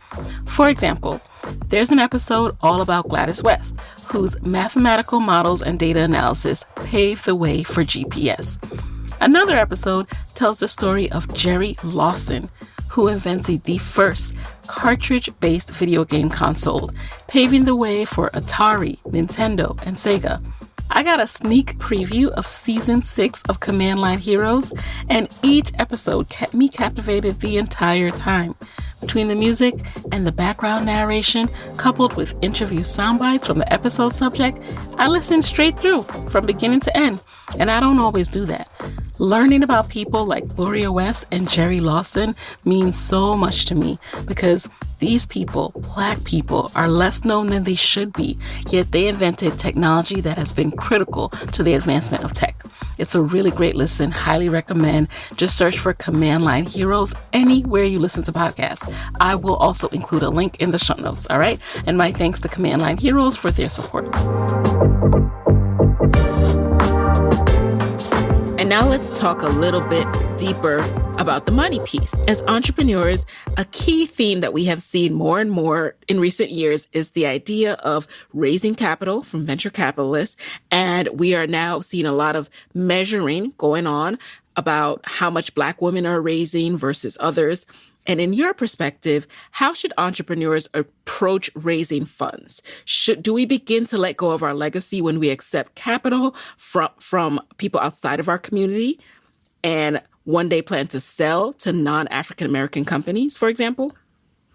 For example, there's an episode all about Gladys West, whose mathematical models and data analysis paved the way for GPS. Another episode tells the story of Jerry Lawson, who invented the first cartridge-based video game console, paving the way for Atari, Nintendo, and Sega. I got a sneak preview of Season 6 of Command Line Heroes, and each episode kept me captivated the entire time. Between the music and the background narration, coupled with interview soundbites from the episode subject, I listened straight through, from beginning to end, and I don't always do that. Learning about people like Gloria West and Jerry Lawson means so much to me because these people, Black people, are less known than they should be, yet they invented technology that has been critical to the advancement of tech. It's a really great listen, highly recommend. Just search for Command Line Heroes anywhere you listen to podcasts. I will also include a link in the show notes, all right? And my thanks to Command Line Heroes for their support. And now let's talk a little bit deeper about the money piece. As entrepreneurs, a key theme that we have seen more and more in recent years is the idea of raising capital from venture capitalists. And we are now seeing a lot of measuring going on about how much Black women are raising versus others. And in your perspective, how should entrepreneurs approach raising funds? Do we begin to let go of our legacy when we accept capital from people outside of our community and one day plan to sell to non-African American companies, for example?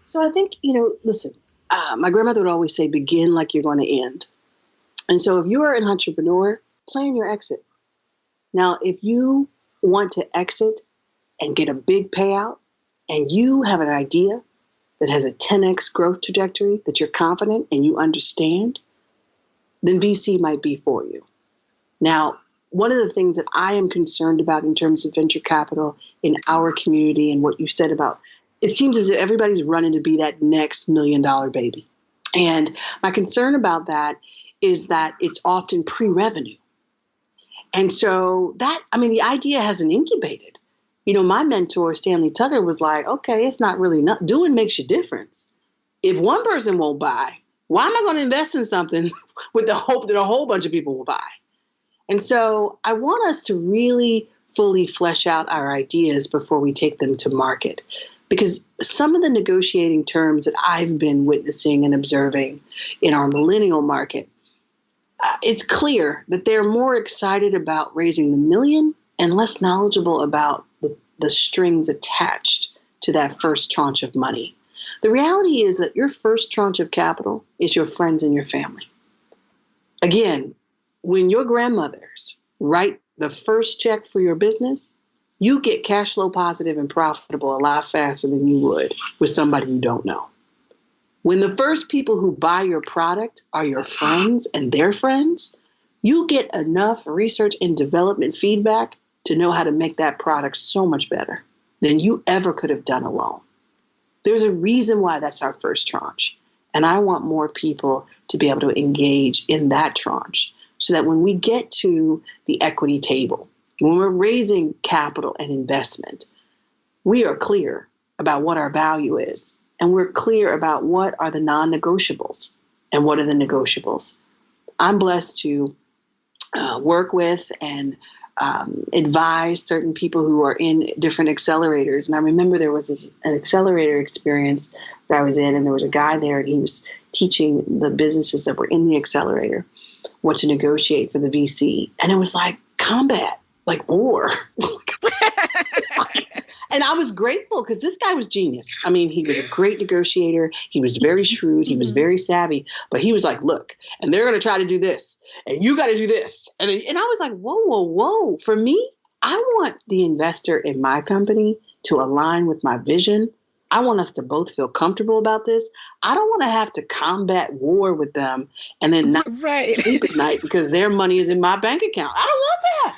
So I think, listen, my grandmother would always say, begin like you're going to end. And so if you are an entrepreneur, plan your exit. Now, if you want to exit and get a big payout, and you have an idea that has a 10x growth trajectory that you're confident and you understand, then VC might be for you. Now, one of the things that I am concerned about in terms of venture capital in our community and what you said about, it seems as if everybody's running to be that next $1 million baby. And my concern about that is that it's often pre-revenue. And so the idea hasn't incubated. My mentor, Stanley Tucker, was like, okay, it's not really doing makes a difference. If one person won't buy, why am I going to invest in something with the hope that a whole bunch of people will buy? And so I want us to really fully flesh out our ideas before we take them to market. Because some of the negotiating terms that I've been witnessing and observing in our millennial market, it's clear that they're more excited about raising the million and less knowledgeable about the strings attached to that first tranche of money. The reality is that your first tranche of capital is your friends and your family. Again, when your grandmothers write the first check for your business, you get cash flow positive and profitable a lot faster than you would with somebody you don't know. When the first people who buy your product are your friends and their friends, you get enough research and development feedback to know how to make that product so much better than you ever could have done alone. There's a reason why that's our first tranche. And I want more people to be able to engage in that tranche so that when we get to the equity table, when we're raising capital and investment, we are clear about what our value is. And we're clear about what are the non-negotiables and what are the negotiables. I'm blessed to work with and advise certain people who are in different accelerators. And I remember there was an accelerator experience that I was in, and there was a guy there, and he was teaching the businesses that were in the accelerator what to negotiate for the VC. And it was like combat, like war. And I was grateful because this guy was genius. I mean, he was a great negotiator. He was very shrewd. He was very savvy. But he was like, look, and they're going to try to do this. And you got to do this. And I was like, whoa. For me, I want the investor in my company to align with my vision. I want us to both feel comfortable about this. I don't want to have to combat war with them and then not sleep at night because their money is in my bank account. I don't want that.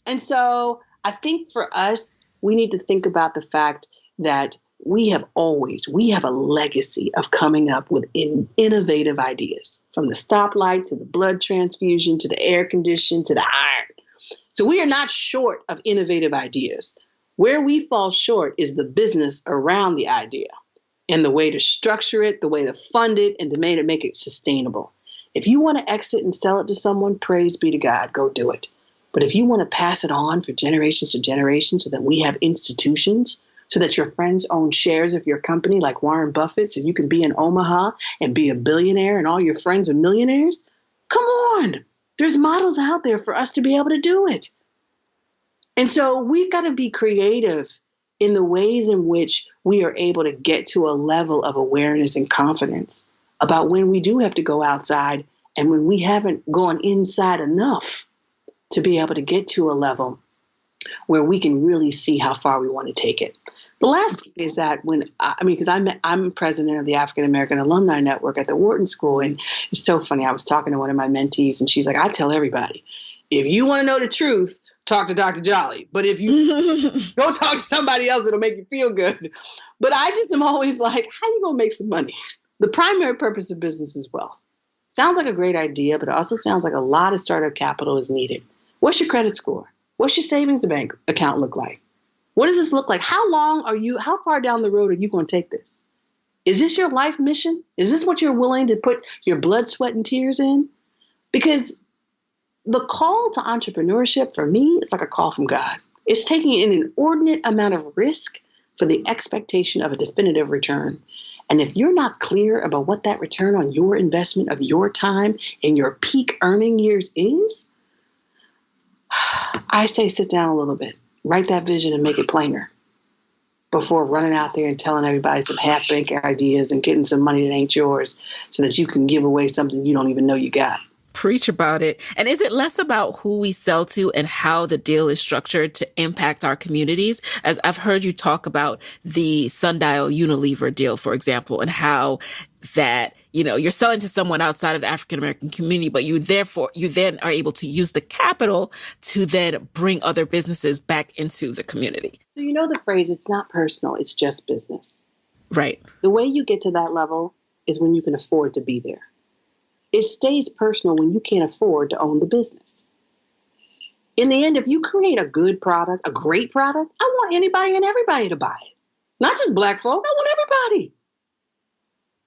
And so I think for us, we need to think about the fact that we have a legacy of coming up with innovative ideas, from the stoplight to the blood transfusion to the air condition to the iron. So we are not short of innovative ideas. Where we fall short is the business around the idea and the way to structure it, the way to fund it, and to make it sustainable. If you want to exit and sell it to someone, praise be to God, go do it. But if you want to pass it on for generations to generations so that we have institutions, so that your friends own shares of your company like Warren Buffett, so you can be in Omaha and be a billionaire and all your friends are millionaires, come on. There's models out there for us to be able to do it. And so we've got to be creative in the ways in which we are able to get to a level of awareness and confidence about when we do have to go outside and when we haven't gone inside enough to be able to get to a level where we can really see how far we want to take it. The last thing is that because I'm president of the African American Alumni Network at the Wharton School, and it's so funny. I was talking to one of my mentees, and she's like, I tell everybody, if you want to know the truth, talk to Dr. Jolly. But if you go talk to somebody else, it'll make you feel good. But I just am always like, how you going to make some money? The primary purpose of business is wealth. Sounds like a great idea, but it also sounds like a lot of startup capital is needed. What's your credit score? What's your savings bank account look like? What does this look like? How far down the road are you going to take this? Is this your life mission? Is this what you're willing to put your blood, sweat, and tears in? Because the call to entrepreneurship for me is like a call from God. It's taking an inordinate amount of risk for the expectation of a definitive return. And if you're not clear about what that return on your investment of your time in your peak earning years is, I say sit down a little bit, write that vision and make it plainer before running out there and telling everybody some half-baked ideas and getting some money that ain't yours so that you can give away something you don't even know you got. Preach about it. And is it less about who we sell to and how the deal is structured to impact our communities? As I've heard you talk about the Sundial Unilever deal, for example, and how that, you're selling to someone outside of the African American community, but you then are able to use the capital to then bring other businesses back into the community. So the phrase, it's not personal, it's just business. Right. The way you get to that level is when you can afford to be there. It stays personal when you can't afford to own the business. In the end, if you create a good product, a great product, I want anybody and everybody to buy it. Not just Black folk, I want everybody.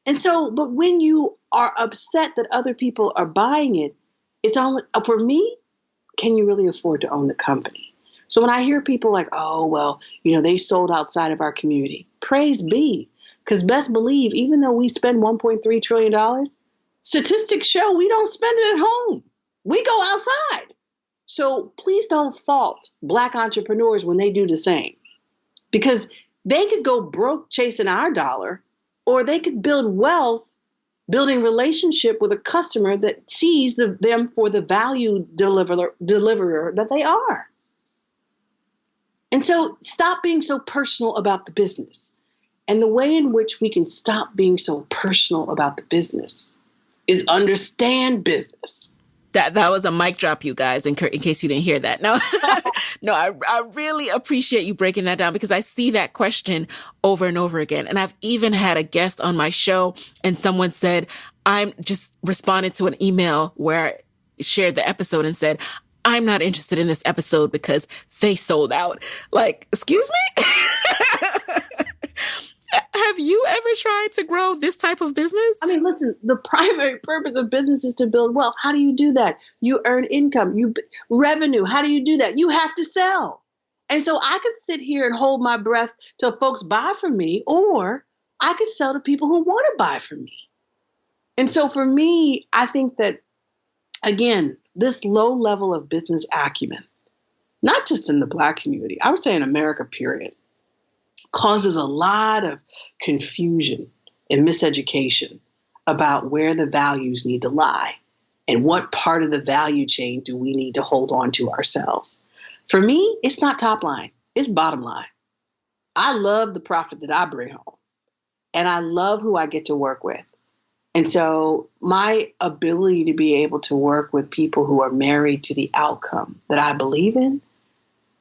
And so, but when you are upset that other people are buying it, it's on, for me, can you really afford to own the company? So when I hear people like, oh, well, they sold outside of our community, praise be. Because best believe, even though we spend $1.3 trillion, statistics show we don't spend it at home. We go outside. So please don't fault Black entrepreneurs when they do the same, because they could go broke chasing our dollar, or they could build wealth building relationship with a customer that sees them for the value deliverer that they are. And so stop being so personal about the business. And the way in which we can stop being so personal about the business is understand business. That was a mic drop, you guys, in case you didn't hear that. No, I really appreciate you breaking that down, because I see that question over and over again. And I've even had a guest on my show and someone said, I'm just responded to an email where I shared the episode and said, I'm not interested in this episode because they sold out. Like, excuse me? Have you ever tried to grow this type of business? I mean, listen, the primary purpose of business is to build wealth. How do you do that? You earn income, revenue. How do you do that? You have to sell. And so I could sit here and hold my breath till folks buy from me, or I could sell to people who want to buy from me. And so for me, I think that, again, this low level of business acumen, not just in the Black community, I would say in America, period, causes a lot of confusion and miseducation about where the values need to lie and what part of the value chain do we need to hold on to ourselves. For me, it's not top line, it's bottom line. I love the profit that I bring home, and I love who I get to work with. And so my ability to be able to work with people who are married to the outcome that I believe in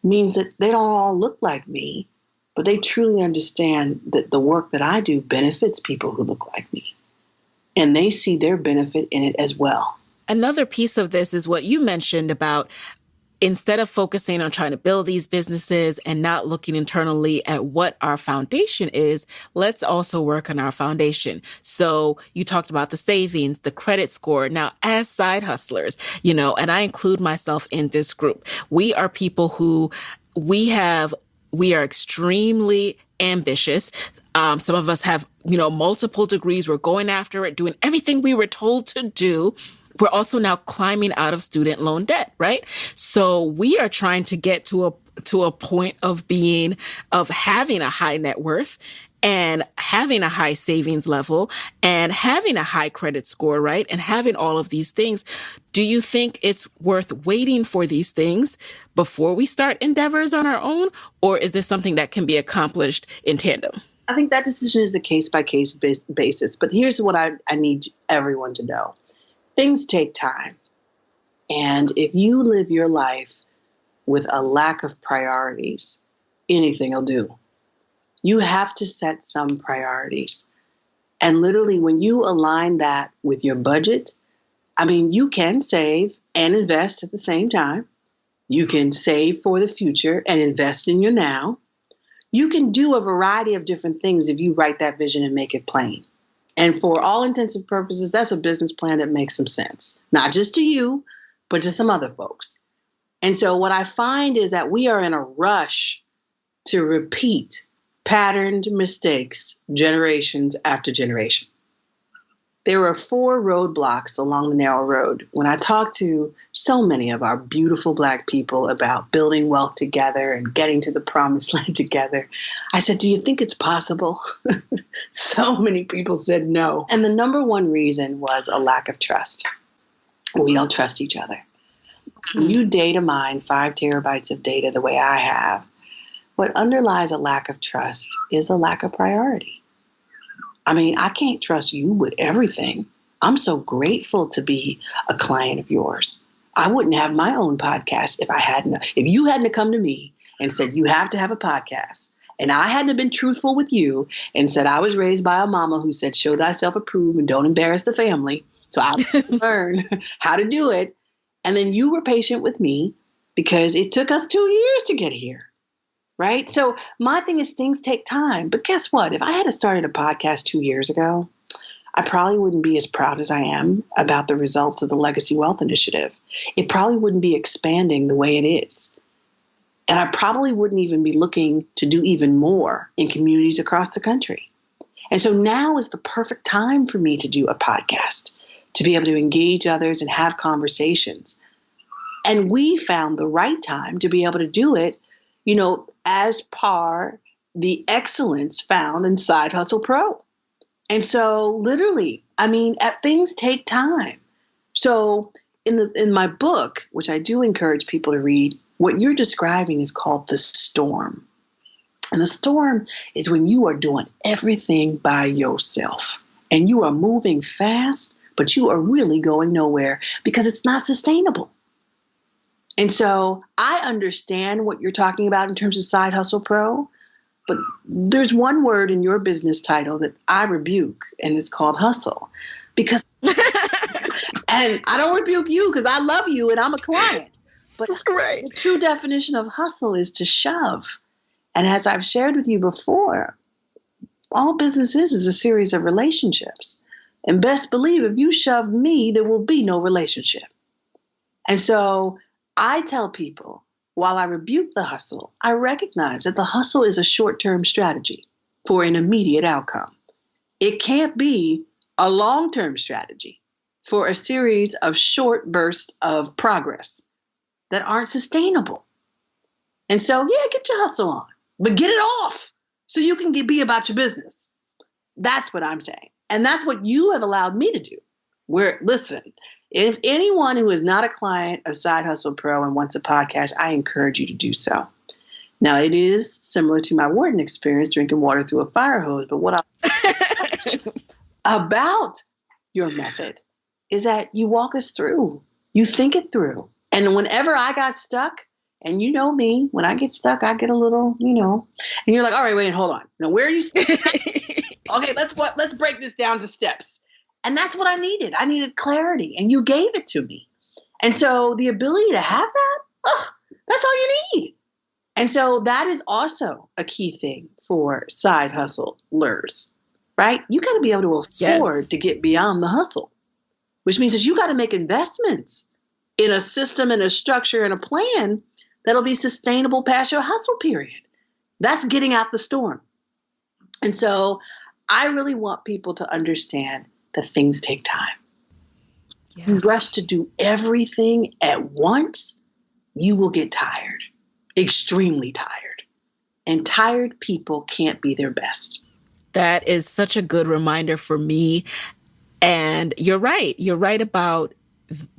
means that they don't all look like me, but they truly understand that the work that I do benefits people who look like me. And they see their benefit in it as well. Another piece of this is what you mentioned about instead of focusing on trying to build these businesses and not looking internally at what our foundation is, let's also work on our foundation. So you talked about the savings, the credit score. Now, as side hustlers, and I include myself in this group, we are people who we are extremely ambitious. Some of us have, multiple degrees. We're going after it, doing everything we were told to do. We're also now climbing out of student loan debt, right? So we are trying to get to a point of having a high net worth and having a high savings level and having a high credit score, right? And having all of these things. Do you think it's worth waiting for these things before we start endeavors on our own? Or is this something that can be accomplished in tandem? I think that decision is a case-by-case basis. But here's what I need everyone to know. Things take time. And if you live your life with a lack of priorities, anything will do. You have to set some priorities. And literally, when you align that with your budget, you can save and invest at the same time. You can save for the future and invest in your now. You can do a variety of different things if you write that vision and make it plain. And for all intents and purposes, that's a business plan that makes some sense, not just to you, but to some other folks. And so what I find is that we are in a rush to repeat patterned mistakes generations after generation. There are 4 roadblocks along the narrow road. When I talk to so many of our beautiful Black people about building wealth together and getting to the promised land together, I said, do you think it's possible? So many people said no. And the number one reason was a lack of trust. We don't trust each other. When you data mine 5 terabytes of data the way I have, what underlies a lack of trust is a lack of priority. I can't trust you with everything. I'm so grateful to be a client of yours. I wouldn't have my own podcast if you hadn't come to me and said, you have to have a podcast. And I hadn't been truthful with you and said, I was raised by a mama who said, show thyself approved and don't embarrass the family. So I learned how to do it. And then you were patient with me because it took us 2 years to get here. Right? So my thing is things take time. But guess what? If I had started a podcast 2 years ago, I probably wouldn't be as proud as I am about the results of the Legacy Wealth Initiative. It probably wouldn't be expanding the way it is. And I probably wouldn't even be looking to do even more in communities across the country. And so now is the perfect time for me to do a podcast, to be able to engage others and have conversations. And we found the right time to be able to do it, as par the excellence found in Side Hustle Pro. And so literally, things take time. So in my book, which I do encourage people to read, what you're describing is called the storm. And the storm is when you are doing everything by yourself and you are moving fast, but you are really going nowhere because it's not sustainable. And so I understand what you're talking about in terms of Side Hustle Pro, but there's one word in your business title that I rebuke, and it's called hustle. Because, and I don't rebuke you because I love you and I'm a client. But right. The true definition of hustle is to shove. And as I've shared with you before, all business is a series of relationships. And best believe if you shove me, there will be no relationship. And so I tell people, while I rebuke the hustle, I recognize that the hustle is a short-term strategy for an immediate outcome. It can't be a long-term strategy for a series of short bursts of progress that aren't sustainable. And so, get your hustle on, but get it off so you can be about your business. That's what I'm saying. And that's what you have allowed me to do. Listen, if anyone who is not a client of Side Hustle Pro and wants a podcast, I encourage you to do so. Now, it is similar to my Wharton experience, drinking water through a fire hose. But what I about your method is that you walk us through, you think it through. And whenever I got stuck, and you know me, when I get stuck, I get a little, and you're like, all right, wait, hold on. Now, where are you? Okay, let's break this down to steps. And that's what I needed. I needed clarity, and you gave it to me. And so the ability to have that, that's all you need. And so that is also a key thing for side hustlers, right? You got to be able to afford to get beyond the hustle, which means that you got to make investments in a system and a structure and a plan that'll be sustainable past your hustle period. That's getting out the storm. And so I really want people to understand that things take time. Yes. You rush to do everything at once, you will get tired, extremely tired. And tired people can't be their best. That is such a good reminder for me. And you're right. You're right about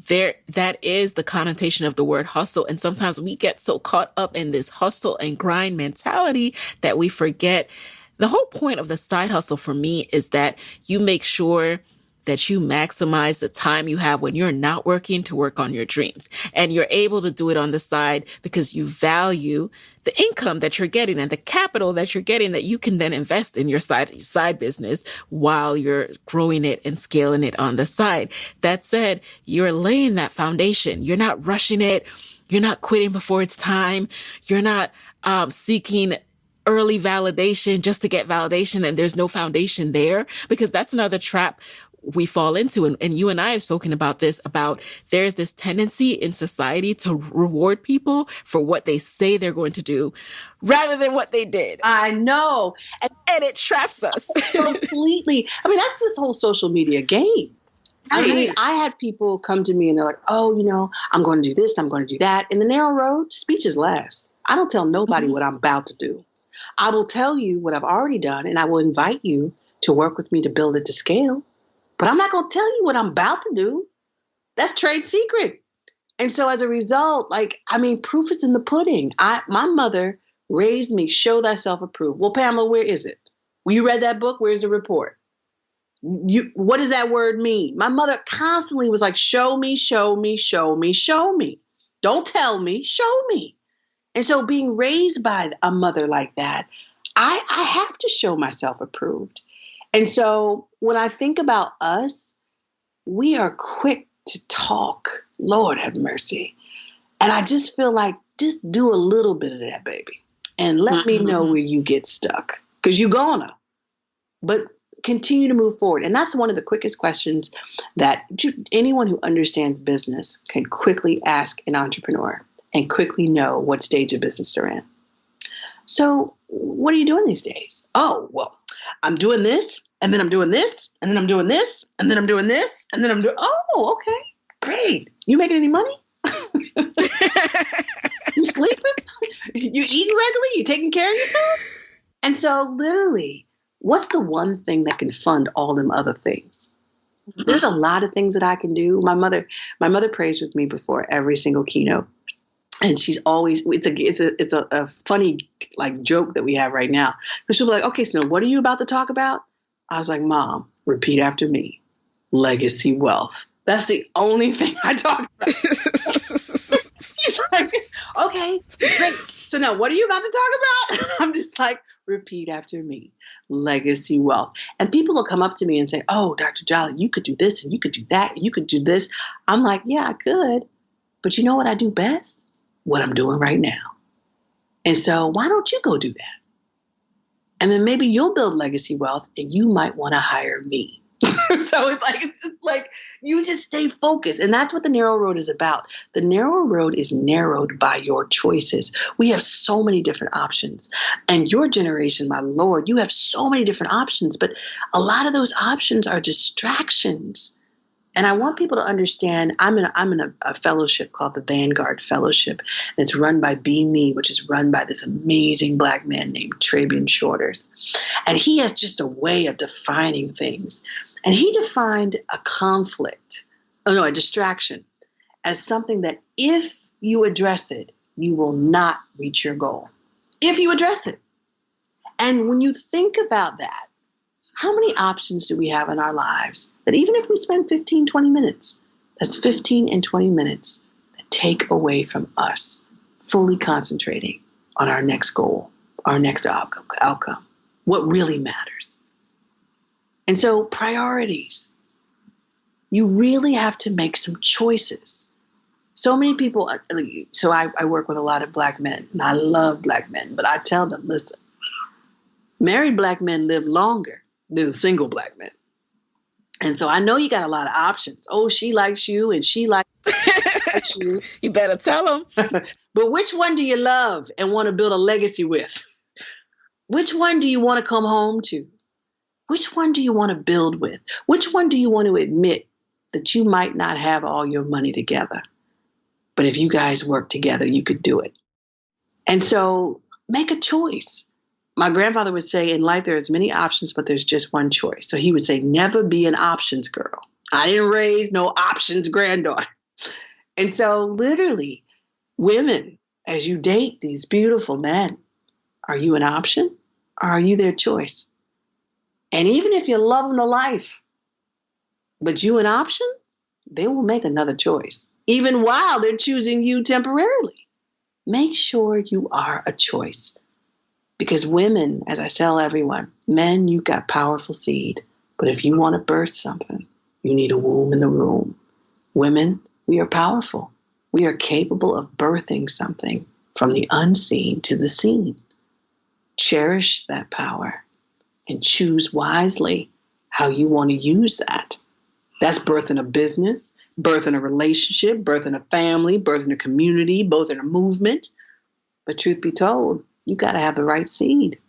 that is the connotation of the word hustle. And sometimes we get so caught up in this hustle and grind mentality that we forget the whole point of the side hustle for me is that you make sure that you maximize the time you have when you're not working to work on your dreams. And you're able to do it on the side because you value the income that you're getting and the capital that you're getting that you can then invest in your side business while you're growing it and scaling it on the side. That said, you're laying that foundation. You're not rushing it. You're not quitting before it's time. You're not seeking early validation just to get validation and there's no foundation there, because that's another trap we fall into. And you and I have spoken about this, about there's this tendency in society to reward people for what they say they're going to do rather than what they did. I know. And it traps us. Completely. I mean, that's this whole social media game. I mean, I had people come to me and they're like, oh, I'm going to do this, I'm going to do that. In the narrow road, speech is last. I don't tell nobody what I'm about to do. I will tell you what I've already done, and I will invite you to work with me to build it to scale. But I'm not going to tell you what I'm about to do. That's trade secret. And so as a result, proof is in the pudding. My mother raised me, show thyself approved. Well, Pamela, where is it? Well, you read that book? Where's the report? What does that word mean? My mother constantly was like, show me, show me, show me, show me. Don't tell me, show me. And so being raised by a mother like that, I have to show myself approved. And so when I think about us, we are quick to talk. Lord have mercy. And I just feel like just do a little bit of that, baby. And let me know where you get stuck, because you're gonna. But continue to move forward. And that's one of the quickest questions that anyone who understands business can quickly ask an entrepreneur and quickly know what stage of business they're in. So what are you doing these days? Oh, well, I'm doing this, and then I'm doing this, and then I'm doing this, and then I'm doing this, and then I'm doing, oh, okay, great. You making any money? You sleeping? You eating regularly? You taking care of yourself? And so literally, what's the one thing that can fund all them other things? There's a lot of things that I can do. My mother prays with me before every single keynote. And she's always, it's a funny joke that we have right now. Because she'll be like, okay, Snow, what are you about to talk about? I was like, Mom, repeat after me. Legacy wealth. That's the only thing I talk about. She's like, okay, great. So now what are you about to talk about? I'm just like, repeat after me. Legacy wealth. And people will come up to me and say, oh, Dr. Jolly, you could do this and you could do that. And you could do this. I'm like, yeah, I could. But you know what I do best? What I'm doing right now. And so why don't you go do that? And then maybe you'll build legacy wealth and you might want to hire me. So it's just like you just stay focused. And that's what the narrow road is about. The narrow road is narrowed by your choices. We have so many different options. And your generation, my Lord, you have so many different options. But a lot of those options are distractions. And I want people to understand, I'm in a fellowship called the Vanguard Fellowship. And it's run by Be Me, which is run by this amazing Black man named Trabian Shorters. And he has just a way of defining things. And he defined a distraction, as something that if you address it, you will not reach your goal. if you address it. And when you think about that, how many options do we have in our lives that even if we spend 15, 20 minutes, that's 15 and 20 minutes that take away from us fully concentrating on our next goal, our next outcome, what really matters. And so priorities, you really have to make some choices. So many people, so I work with a lot of Black men, and I love Black men, but I tell them, listen, married Black men live longer than single Black men. And so I know you got a lot of options. Oh, she likes you and she likes you. You better tell them. But which one do you love and want to build a legacy with? Which one do you want to come home to? Which one do you want to build with? Which one do you want to admit that you might not have all your money together? But if you guys work together, you could do it. And so make a choice. My grandfather would say, in life, there's many options, but there's just one choice. So he would say, never be an options girl. I didn't raise no options granddaughter. And so literally, women, as you date these beautiful men, are you an option or are you their choice? And even if you love them to life, but you an option, they will make another choice, even while they're choosing you temporarily. Make sure you are a choice. Because women, as I tell everyone, men, you got powerful seed. But if you want to birth something, you need a womb in the room. Women, we are powerful. We are capable of birthing something from the unseen to the seen. Cherish that power and choose wisely how you want to use that. That's birthing a business, birthing a relationship, birthing a family, birthing a community, birthing a movement. But truth be told, you got to have the right seed.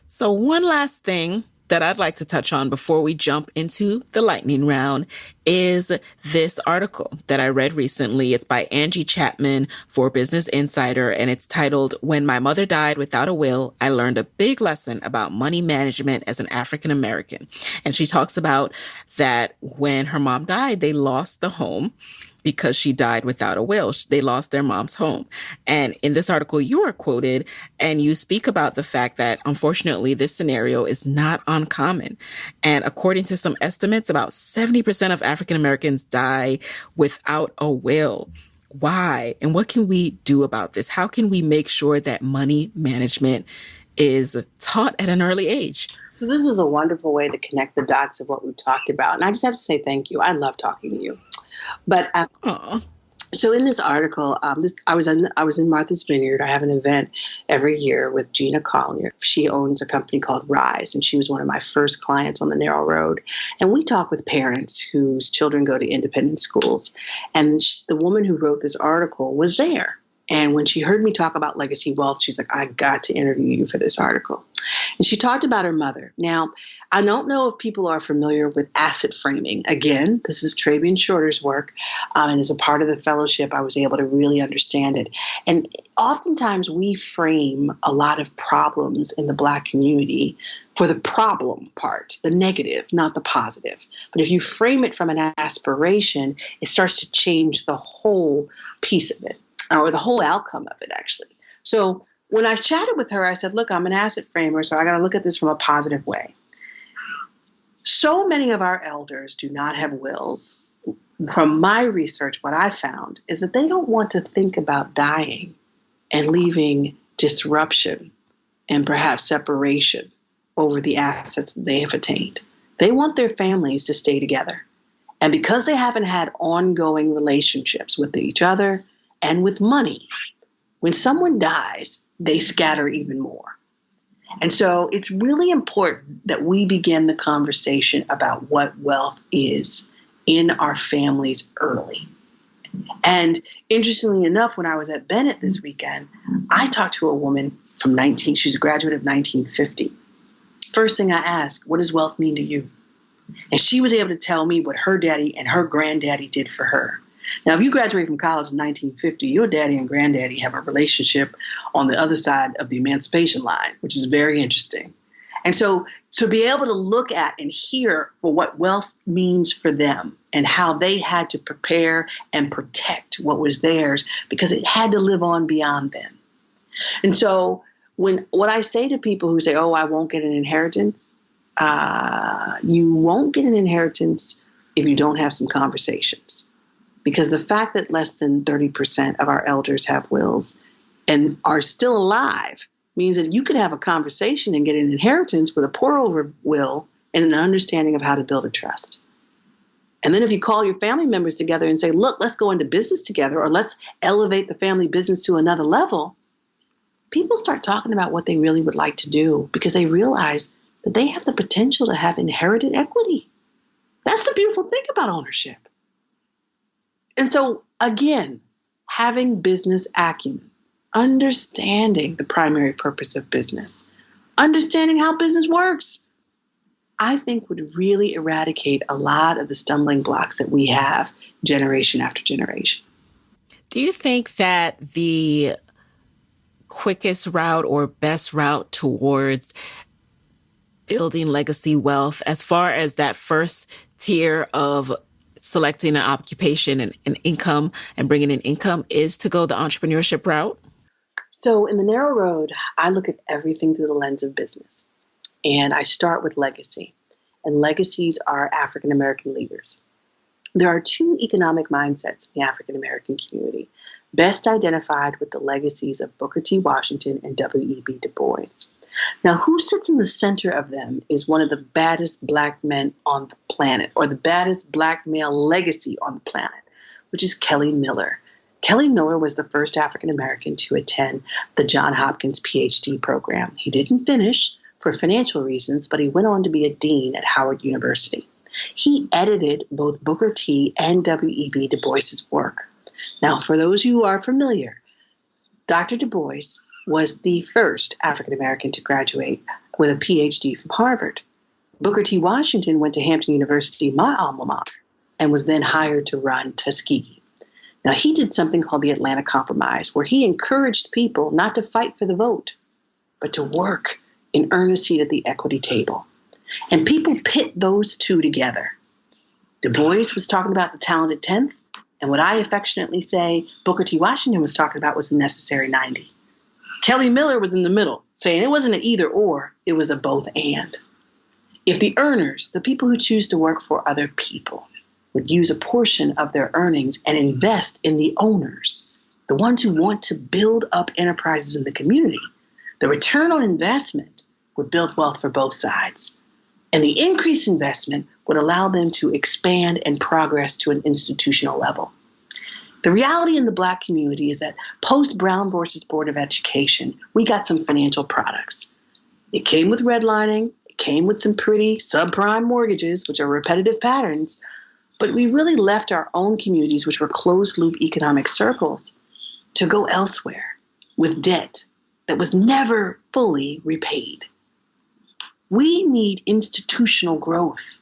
So one last thing that I'd like to touch on before we jump into the lightning round is this article that I read recently. It's by Angie Chapman for Business Insider, and it's titled, "When My Mother Died Without a Will, I Learned a Big Lesson About Money Management as an African American." And she talks about that when her mom died, they lost the home because she died without a will. They lost their mom's home. And in this article, you are quoted and you speak about the fact that, unfortunately, this scenario is not uncommon. And according to some estimates, about 70% of African Americans die without a will. Why? And what can we do about this? How can we make sure that money management is taught at an early age? So this is a wonderful way to connect the dots of what we talked about. And I just have to say thank you. I love talking to you. But so in this article, I was in Martha's Vineyard. I have an event every year with Gina Collier. She owns a company called Rise, and she was one of my first clients on the narrow road. And we talk with parents whose children go to independent schools. And the woman who wrote this article was there. And when she heard me talk about legacy wealth, she's like, I got to interview you for this article. And she talked about her mother. Now, I don't know if people are familiar with asset framing. Again, this is Trabian Shorter's work. And as a part of the fellowship, I was able to really understand it. And oftentimes we frame a lot of problems in the Black community for the problem part, the negative, not the positive. But if you frame it from an aspiration, it starts to change the whole piece of it, or the whole outcome of it, actually. So when I chatted with her, I said, look, I'm an asset framer, so I got to look at this from a positive way. So many of our elders do not have wills. From my research, what I found is that they don't want to think about dying and leaving disruption and perhaps separation over the assets that they have attained. They want their families to stay together. And because they haven't had ongoing relationships with each other and with money, when someone dies, they scatter even more. And so it's really important that we begin the conversation about what wealth is in our families early. And interestingly enough, when I was at Bennett this weekend, I talked to a woman from she's a graduate of 1950. First thing I asked, what does wealth mean to you? And she was able to tell me what her daddy and her granddaddy did for her. Now, if you graduate from college in 1950, your daddy and granddaddy have a relationship on the other side of the emancipation line, which is very interesting. And so to be able to look at and hear what wealth means for them and how they had to prepare and protect what was theirs because it had to live on beyond them. And so What I say to people who say, oh, I won't get an inheritance, you won't get an inheritance if you don't have some conversations. Because the fact that less than 30% of our elders have wills and are still alive means that you could have a conversation and get an inheritance with a pour-over will and an understanding of how to build a trust. And then if you call your family members together and say, look, let's go into business together, or let's elevate the family business to another level, people start talking about what they really would like to do because they realize that they have the potential to have inherited equity. That's the beautiful thing about ownership. And so, again, having business acumen, understanding the primary purpose of business, understanding how business works, I think would really eradicate a lot of the stumbling blocks that we have generation after generation. Do you think that the quickest route or best route towards building legacy wealth, as far as that first tier of selecting an occupation and income and bringing in income, is to go the entrepreneurship route? So in the narrow road, I look at everything through the lens of business. And I start with legacy. And legacies are African American leaders. There are two economic mindsets in the African American community, best identified with the legacies of Booker T. Washington and W.E.B. Du Bois. Now, who sits in the center of them is one of the baddest black men on the planet, or the baddest black male legacy on the planet, which is Kelly Miller. Kelly Miller was the first African American to attend the Johns Hopkins PhD program. He didn't finish for financial reasons, but he went on to be a dean at Howard University. He edited both Booker T and W.E.B. Du Bois's work. Now, for those who are familiar, Dr. Du Bois was the first African American to graduate with a PhD from Harvard. Booker T. Washington went to Hampton University, my alma mater, and was then hired to run Tuskegee. Now, he did something called the Atlanta Compromise, where he encouraged people not to fight for the vote, but to work in earnest seat at the equity table. And people pit those two together. Du Bois was talking about the talented 10th, and what I affectionately say Booker T. Washington was talking about was the necessary 90. Kelly Miller was in the middle, saying it wasn't an either or, it was a both and. If the earners, the people who choose to work for other people, would use a portion of their earnings and invest in the owners, the ones who want to build up enterprises in the community, the return on investment would build wealth for both sides. And the increased investment would allow them to expand and progress to an institutional level. The reality in the Black community is that post-Brown versus Board of Education, we got some financial products. It came with redlining, it came with some pretty subprime mortgages, which are repetitive patterns, but we really left our own communities, which were closed-loop economic circles, to go elsewhere with debt that was never fully repaid. We need institutional growth.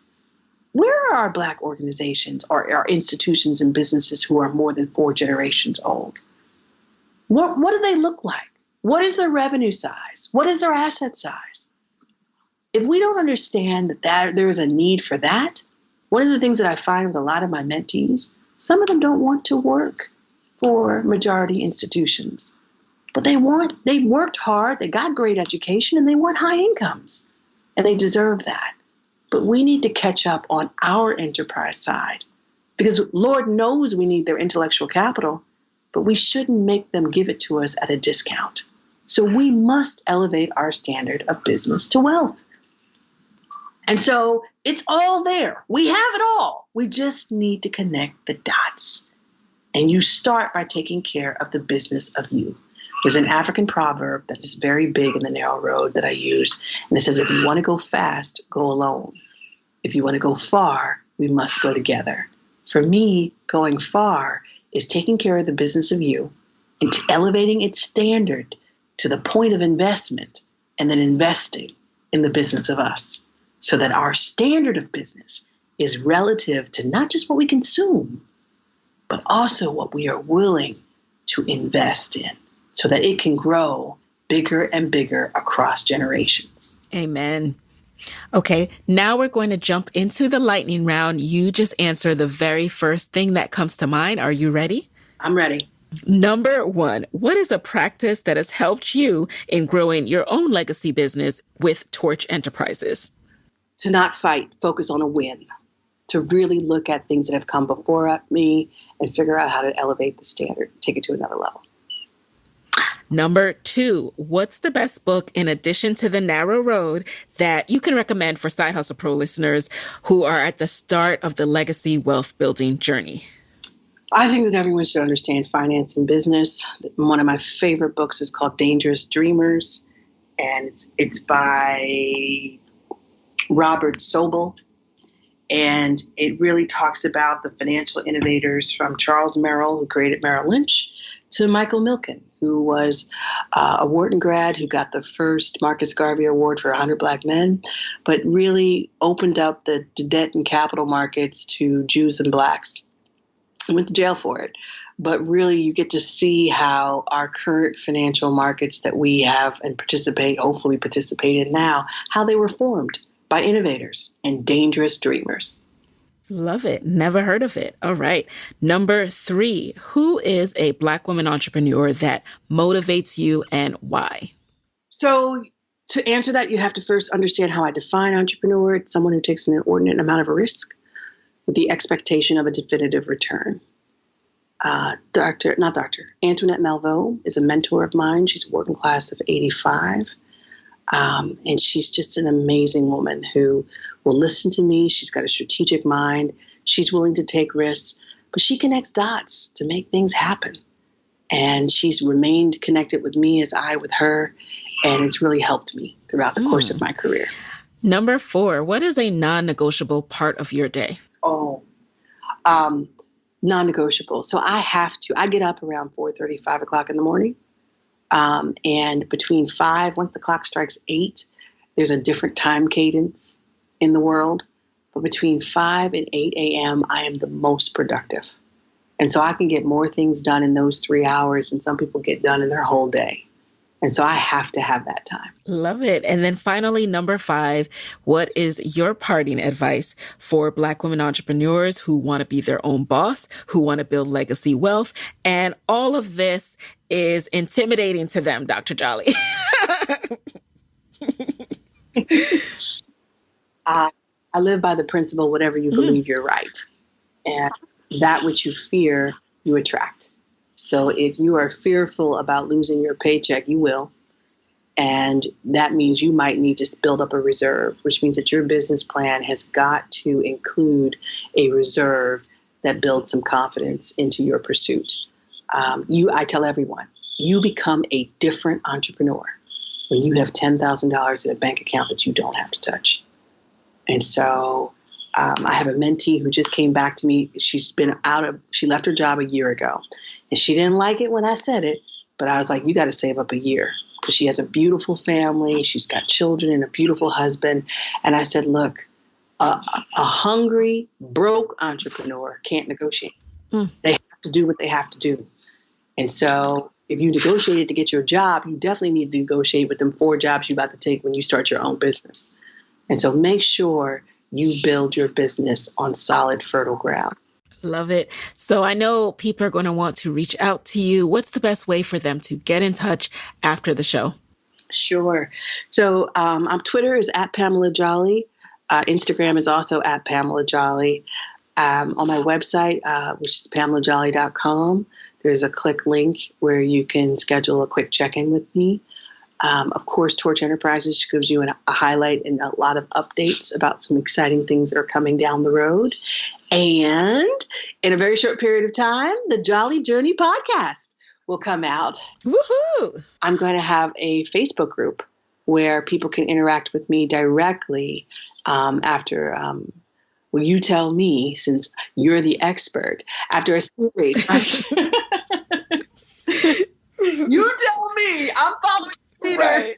Where are our Black organizations or our institutions and businesses who are more than 4 generations old? What do they look like? What is their revenue size? What is their asset size? If we don't understand that there is a need for that, one of the things that I find with a lot of my mentees, some of them don't want to work for majority institutions, but they worked hard, they got great education, and they want high incomes, and they deserve that. But we need to catch up on our enterprise side, because Lord knows we need their intellectual capital, but we shouldn't make them give it to us at a discount. So we must elevate our standard of business to wealth. And so it's all there. We have it all. We just need to connect the dots. And you start by taking care of the business of you. There's an African proverb that is very big in the narrow road that I use. And it says, if you want to go fast, go alone. If you want to go far, we must go together. For me, going far is taking care of the business of you and elevating its standard to the point of investment and then investing in the business of us, so that our standard of business is relative to not just what we consume, but also what we are willing to invest in, so that it can grow bigger and bigger across generations. Amen. Okay, now we're going to jump into the lightning round. You just answer the very first thing that comes to mind. Are you ready? I'm ready. Number 1, what is a practice that has helped you in growing your own legacy business with Torch Enterprises? To not fight, focus on a win. To really look at things that have come before me and figure out how to elevate the standard, take it to another level. Number 2, what's the best book in addition to The Narrow Road that you can recommend for Side Hustle Pro listeners who are at the start of the legacy wealth building journey? I think that everyone should understand finance and business. One of my favorite books is called Dangerous Dreamers, and it's by Robert Sobel. And it really talks about the financial innovators from Charles Merrill, who created Merrill Lynch, to Michael Milken, who was a Wharton grad who got the first Marcus Garvey Award for 100 Black men, but really opened up the debt and capital markets to Jews and Blacks. He went to jail for it. But really, you get to see how our current financial markets that we have and hopefully participate in now, how they were formed by innovators and dangerous dreamers. Love it. Never heard of it. All right. Number 3, who is a Black woman entrepreneur that motivates you and why? So to answer that, you have to first understand how I define entrepreneur. It's someone who takes an inordinate amount of risk with the expectation of a definitive return. Antoinette Malveaux is a mentor of mine. She's a working class of 85. And she's just an amazing woman who will listen to me. She's got a strategic mind. She's willing to take risks, but she connects dots to make things happen. And she's remained connected with me as I with her. And it's really helped me throughout the course of my career. Number 4, what is a non-negotiable part of your day? Non-negotiable. So I get up around 4:30, 5 o'clock in the morning. And between 5, once the clock strikes 8, there's a different time cadence in the world. But between 5 and 8 a.m., I am the most productive. And so I can get more things done in those 3 hours than some people get done in their whole day. And so I have to have that time. Love it. And then finally, number 5, what is your parting advice for Black women entrepreneurs who want to be their own boss, who want to build legacy wealth? And all of this is intimidating to them, Dr. Jolly. I live by the principle, whatever you believe, you're right. And that which you fear, you attract. So if you are fearful about losing your paycheck, you will. And that means you might need to build up a reserve, which means that your business plan has got to include a reserve that builds some confidence into your pursuit. I tell everyone, you become a different entrepreneur when you have $10,000 in a bank account that you don't have to touch. And so I have a mentee who just came back to me. She left her job a year ago. And she didn't like it when I said it, but I was like, you got to save up a year because she has a beautiful family. She's got children and a beautiful husband. And I said, look, a hungry, broke entrepreneur can't negotiate. They have to do what they have to do. And so if you negotiated to get your job, you definitely need to negotiate with them 4 jobs you're about to take when you start your own business. And so make sure you build your business on solid, fertile ground. Love it. So I know people are going to want to reach out to you. What's the best way for them to get in touch after the show? Sure. So on Twitter is at Pamela Jolly. Instagram is also at Pamela Jolly. On my website, which is pamelajolly.com, there's a click link where you can schedule a quick check-in with me. Of course, Torch Enterprises gives you a highlight and a lot of updates about some exciting things that are coming down the road. And in a very short period of time, the Jolly Journey podcast will come out. Woohoo! I'm going to have a Facebook group where people can interact with me directly after you tell me, since you're the expert, after a series. Right? You tell me. I'm following Peter.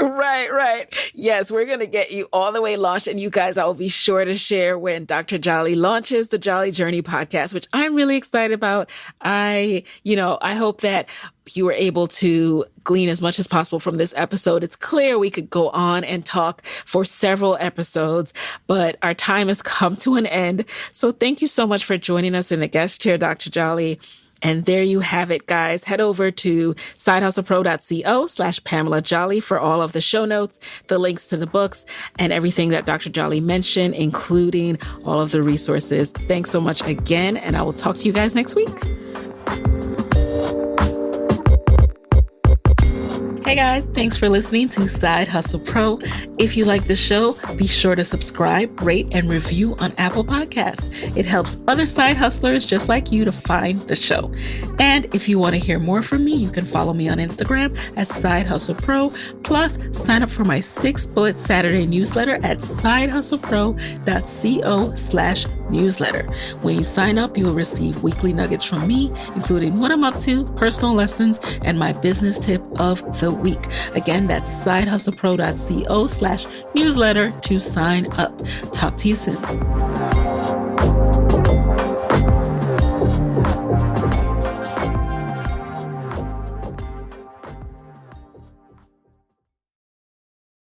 Right. Yes, we're going to get you all the way launched. And you guys, I will be sure to share when Dr. Jolly launches the Jolly Journey podcast, which I'm really excited about. I hope that you were able to glean as much as possible from this episode. It's clear we could go on and talk for several episodes, but our time has come to an end. So thank you so much for joining us in the guest chair, Dr. Jolly. And there you have it, guys. Head over to sidehustlepro.co/Pamela Jolly for all of the show notes, the links to the books, and everything that Dr. Jolly mentioned, including all of the resources. Thanks so much again, and I will talk to you guys next week. Hey guys, thanks for listening to Side Hustle Pro. If you like the show, be sure to subscribe, rate, and review on Apple Podcasts. It helps other side hustlers just like you to find the show. And if you want to hear more from me, you can follow me on Instagram at Side Hustle Pro. Plus, sign up for my 6-bullet Saturday newsletter at sidehustlepro.co/newsletter. When you sign up, you will receive weekly nuggets from me, including what I'm up to, personal lessons, and my business tip of the week. Again, that's sidehustlepro.co/newsletter to sign up. Talk to you soon.